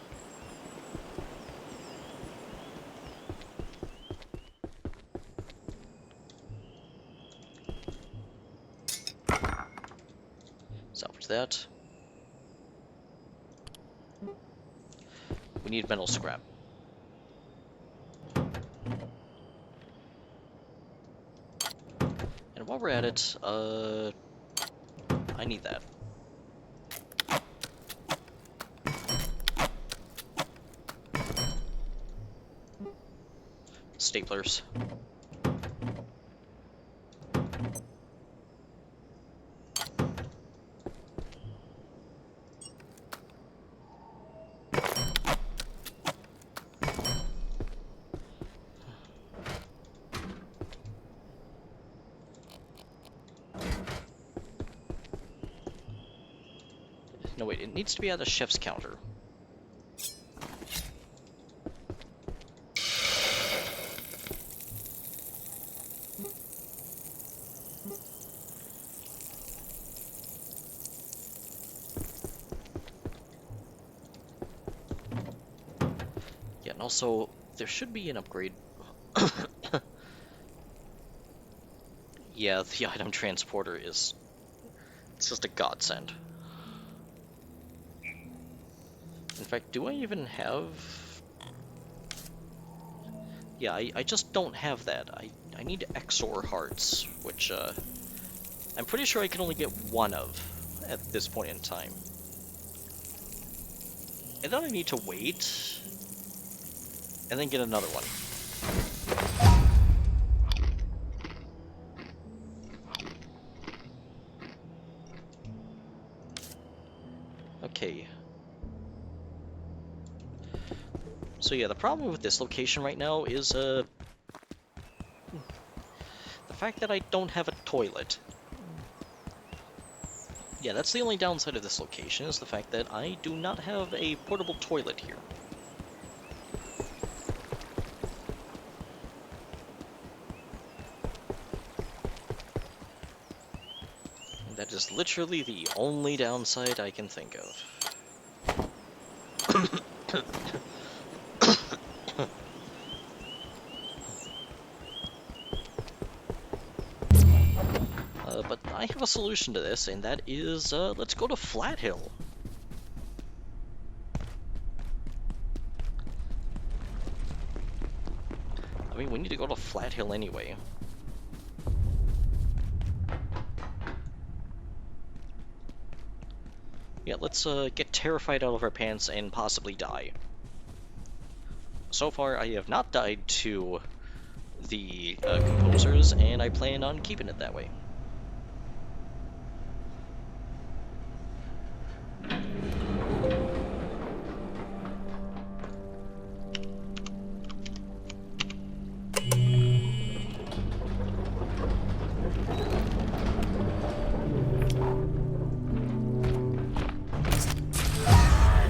Salvage that. We need metal scrap. And while we're at it, I need that. Staplers. No, wait, it needs to be at the chef's counter. Yeah, and also, there should be an upgrade. Yeah, the item transporter is... it's just a godsend. In fact, do I even have... yeah, I just don't have that. I need XOR hearts, which, I'm pretty sure I can only get one of at this point in time. And then I need to wait, and then get another one. Okay. So yeah, the problem with this location right now is, the fact that I don't have a toilet. Yeah, that's the only downside of this location, is the fact that I do not have a portable toilet here. And that is literally the only downside I can think of. I have a solution to this, and that is, let's go to Flat Hill. I mean, we need to go to Flat Hill anyway. Yeah, let's get terrified out of our pants and possibly die. So far, I have not died to the composers, and I plan on keeping it that way.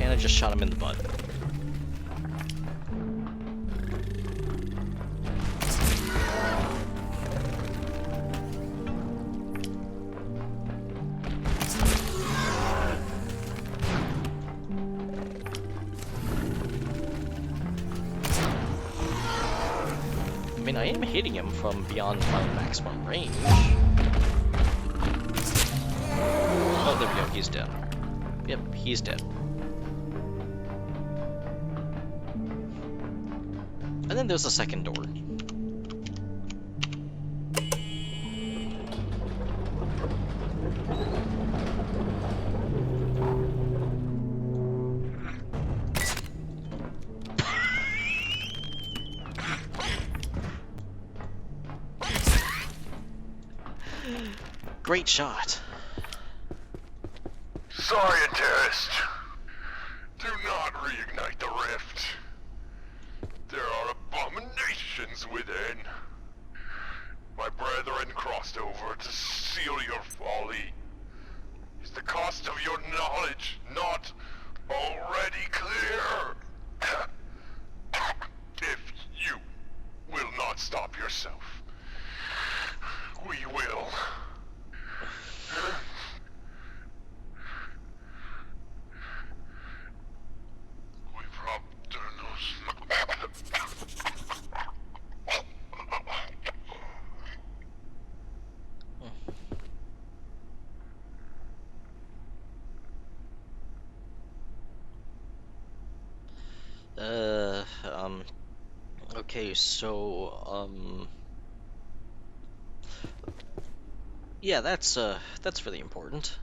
And I just shot him in the butt. I mean, I am hitting him from beyond my maximum range. Oh, there we go, he's dead. Yep, he's dead. And then there's a second door. Great shot. Scientist! Do not reignite the rift. There are abominations within. My brethren crossed over to seal your folly. Is the cost of your knowledge not already clear? If you will not stop yourself, we will. Okay, so, yeah, that's really important.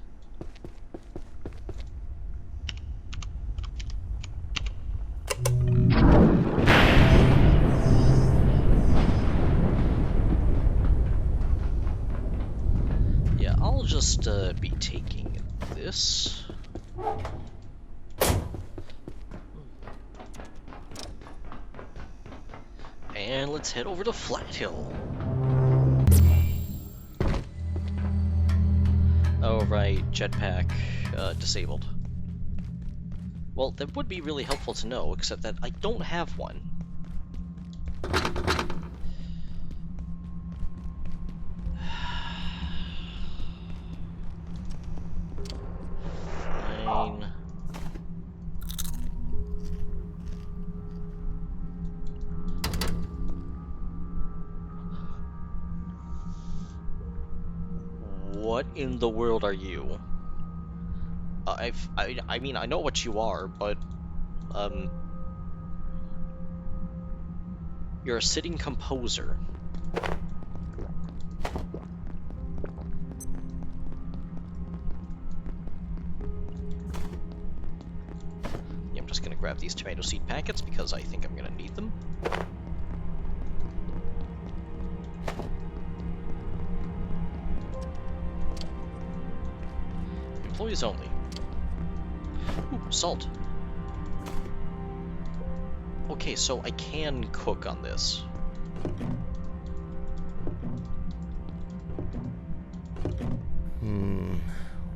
Yeah, I'll just, be taking this. And let's head over to Flat Hill. Oh, right, jetpack disabled. Well, that would be really helpful to know, except that I don't have one. Fine. What in the world are you? I mean, I know what you are, but, you're a sitting composer. Yeah, I'm just gonna grab these tomato seed packets because I think I'm gonna need them. Employees only. Ooh, salt. Okay, so I can cook on this.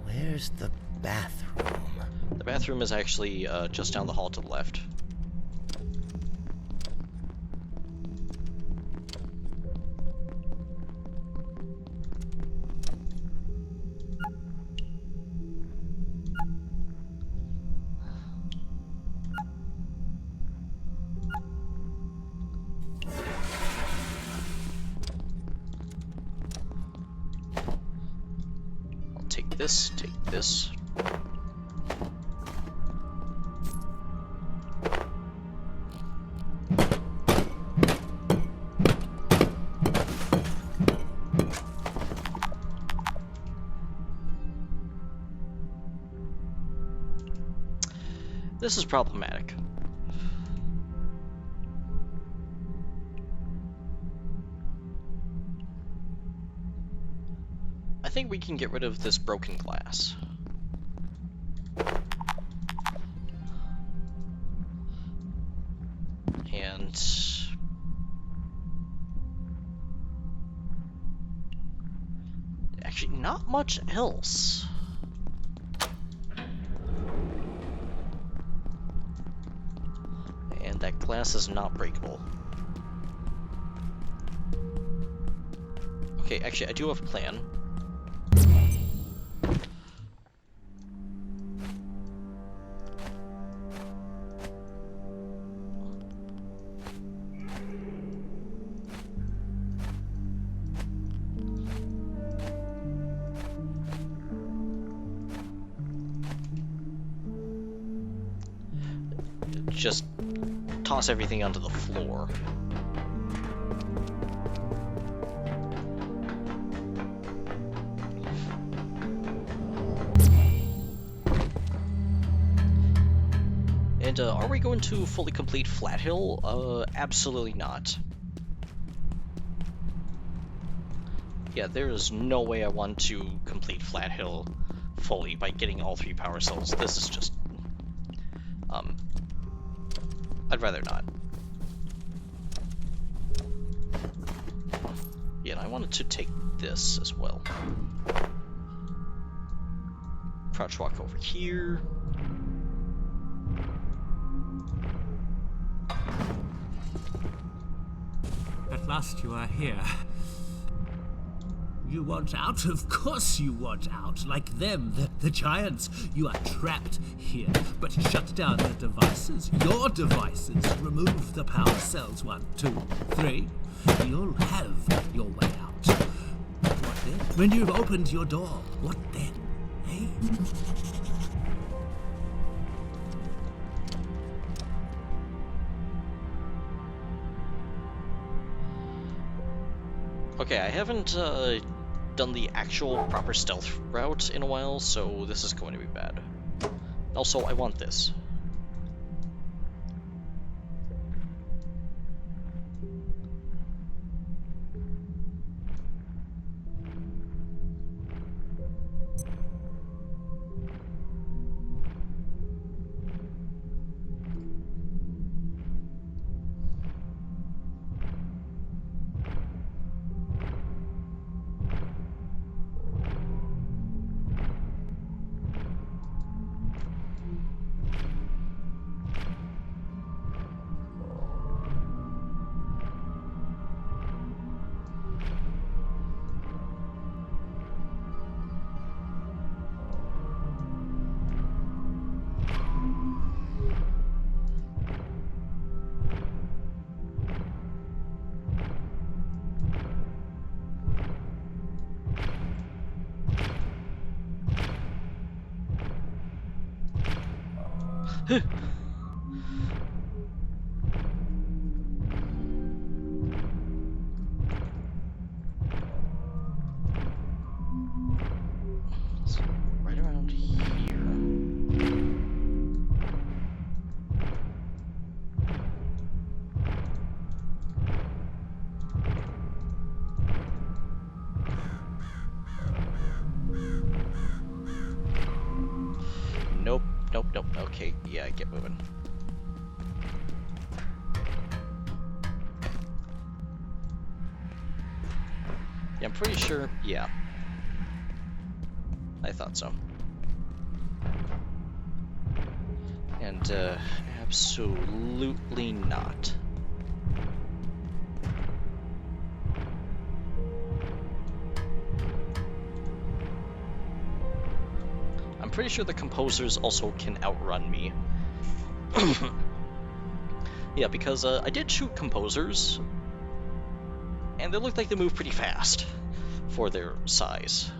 Where's the bathroom? The bathroom is actually just down the hall to the left. this, take this. This is problematic. I think we can get rid of this broken glass. And actually not much else. And that glass is not breakable. Okay, actually I do have a plan. Just toss everything onto the floor. And are we going to fully complete Flat Hill? Absolutely not. Yeah, there is no way I want to complete Flat Hill fully by getting all 3 power cells. This is just... I'd rather not. Yeah, and I wanted to take this as well. Crouch walk over here. At last you are here. You want out? Of course you want out. Like them, the giants. You are trapped here. But shut down the devices, your devices. Remove the power cells. 1, 2, 3. You'll have your way out. What then? When you've opened your door, what then? Hey? Okay, I haven't done the actual proper stealth route in a while, so this is going to be bad. Also, I want this. Right around here. Nope, nope, nope. Okay, yeah, get moving. Yeah, I'm pretty sure, yeah. I thought so. And, absolutely not. I'm pretty sure the composers also can outrun me. Yeah, because I did shoot composers, and they looked like they move pretty fast for their size.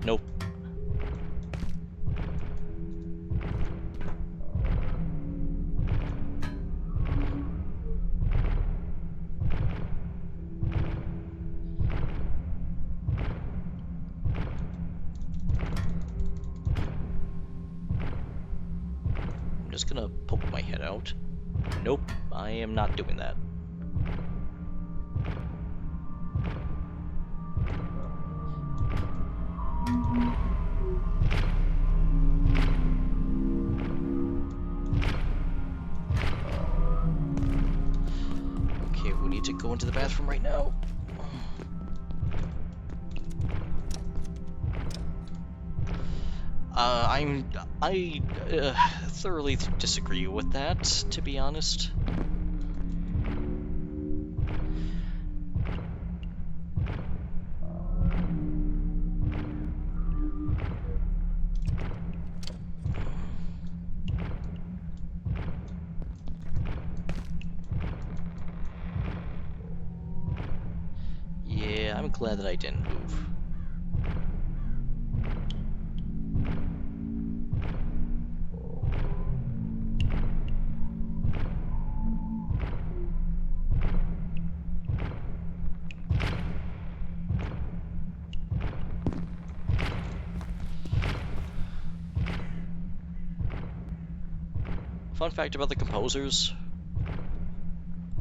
Nope. I'm just gonna poke my head out. Nope, I am not doing that. Okay, we need to go into the bathroom right now. I thoroughly disagree with that, to be honest. Yeah, I'm glad that I didn't move. Fun fact about the composers,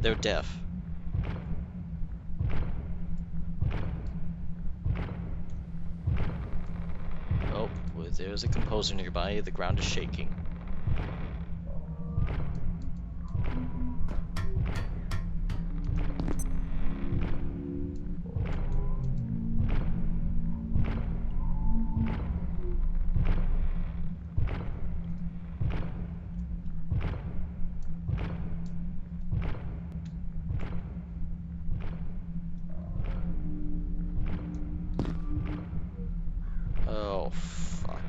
they're deaf. Oh, well, there's a composer nearby. The ground is shaking. Oh, fuck.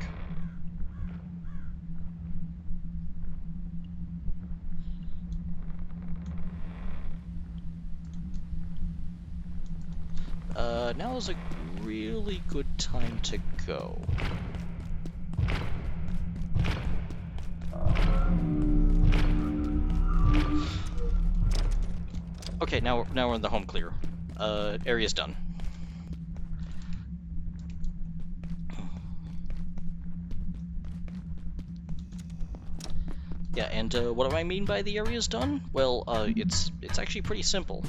Now is a really good time to go. Okay, now we're in the home clear. Area's done. Yeah, and what do I mean by the area's done? Well, it's actually pretty simple.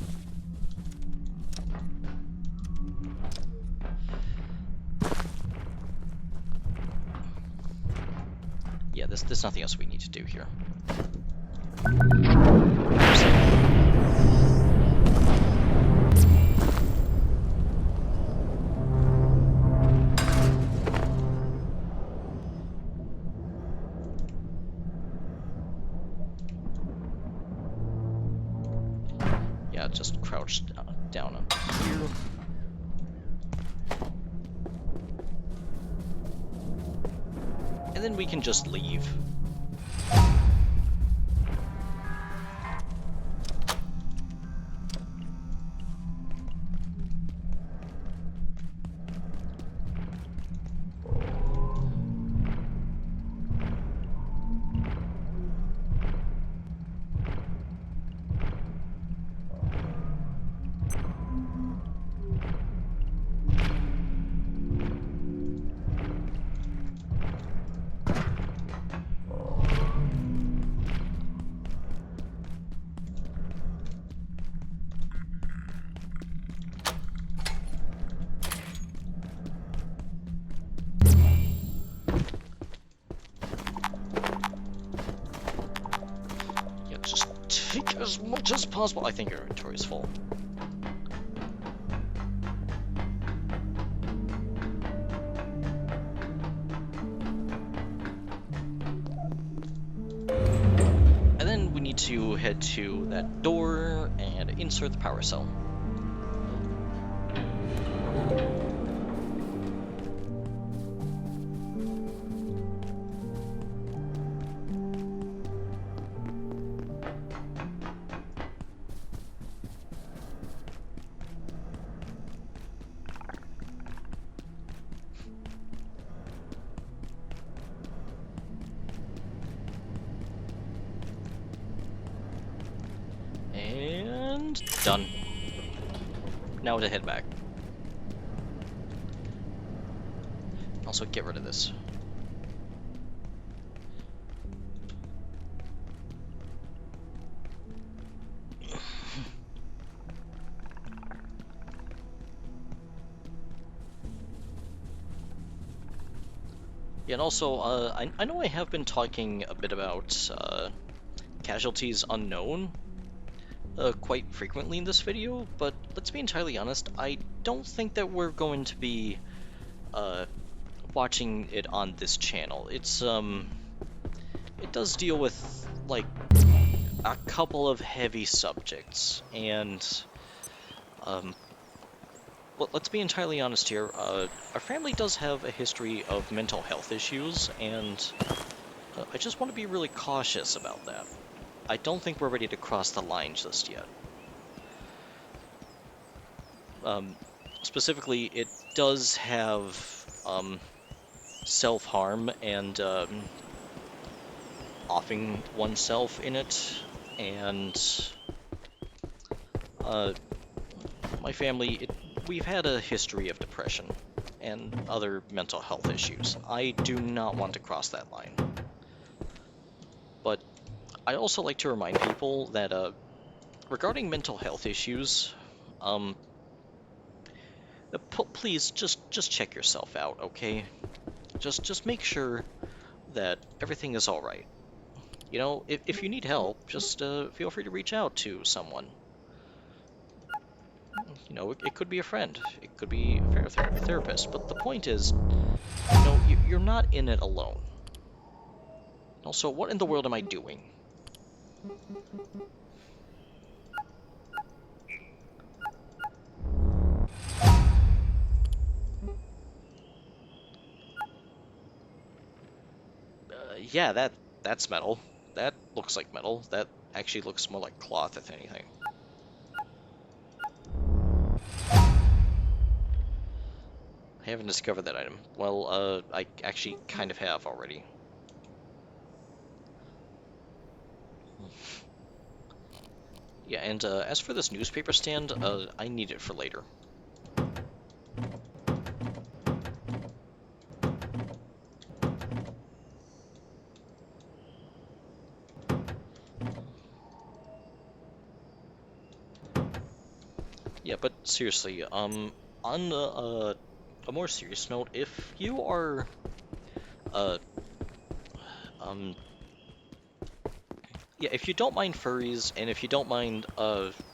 Yeah, there's nothing else we need to do here. Yeah, just crouch down on here. And then we can just leave. Yeah, just take as much as possible. I think your inventory is full. And then we need to head to that door and insert the power cell. Done. Now to head back. Also, get rid of this. Yeah, and also, I know I have been talking a bit about casualties unknown quite frequently in this video, but let's be entirely honest, I don't think that we're going to be watching it on this channel. It does deal with, like, a couple of heavy subjects, and, well, let's be entirely honest here, our family does have a history of mental health issues, and I just want to be really cautious about that. I don't think we're ready to cross the line just yet. Specifically, it does have self-harm and offing oneself in it, and my family, we've had a history of depression and other mental health issues. I do not want to cross that line. But I also like to remind people that regarding mental health issues, please just check yourself out, okay? Just make sure that everything is all right. You know, if you need help, just feel free to reach out to someone. You know, it could be a friend, it could be a therapist, but the point is, you know, you're not in it alone. Also, what in the world am I doing? Yeah, that's metal. That looks like metal. That actually looks more like cloth, if anything. I haven't discovered that item. Well, I actually kind of have already. Yeah, and as for this newspaper stand, I need it for later. Yeah, but seriously, on a more serious note, if you are, uh, yeah, if you don't mind furries, and if you don't mind,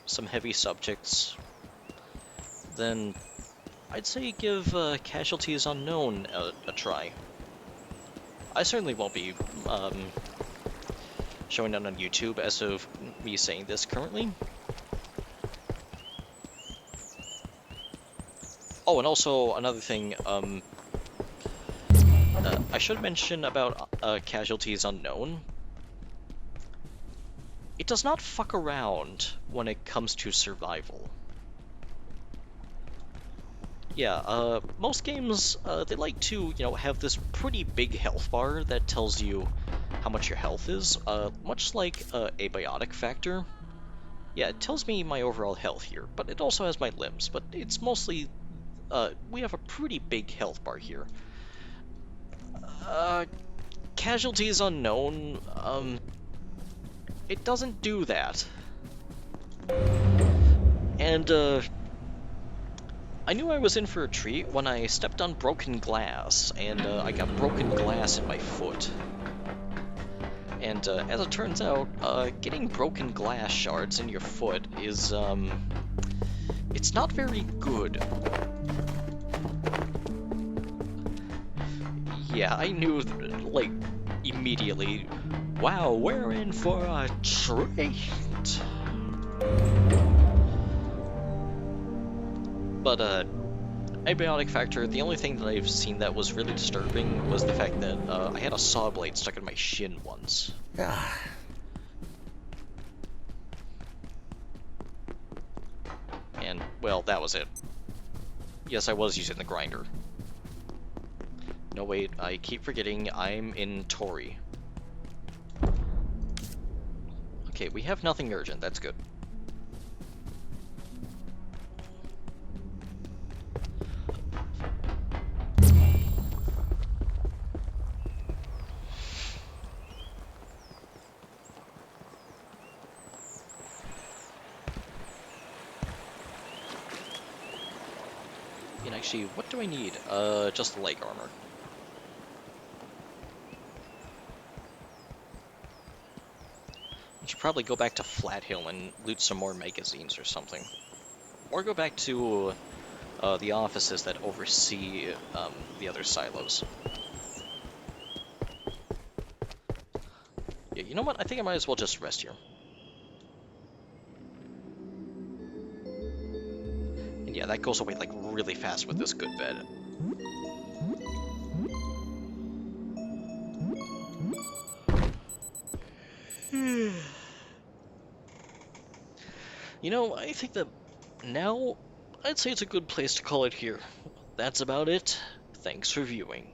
some heavy subjects, then I'd say give, Casualties Unknown a try. I certainly won't be, showing that on YouTube as of me saying this currently. Oh, and also another thing, I should mention about Casualties Unknown. It does not fuck around when it comes to survival. Yeah, most games, they like to, you know, have this pretty big health bar that tells you how much your health is, much like Abiotic factor. Yeah, it tells me my overall health here, but it also has my limbs, but it's mostly, we have a pretty big health bar here. Casualties Unknown, it doesn't do that. And, I knew I was in for a treat when I stepped on broken glass, and I got broken glass in my foot. And as it turns out, getting broken glass shards in your foot is, it's not very good. Yeah, I knew, like, immediately, wow, we're in for a treat. But, Abiotic factor, the only thing that I've seen that was really disturbing was the fact that I had a saw blade stuck in my shin once. And, well, that was it. Yes, I was using the grinder. No, wait, I keep forgetting I'm in Tori. Okay, we have nothing urgent, that's good. And actually, what do I need? Just leg armor. I should probably go back to Flat Hill and loot some more magazines or something. Or go back to the offices that oversee the other silos. Yeah, you know what? I think I might as well just rest here. And yeah, that goes away like really fast with this good bed. You know, I think that now I'd say it's a good place to call it here. That's about it. Thanks for viewing.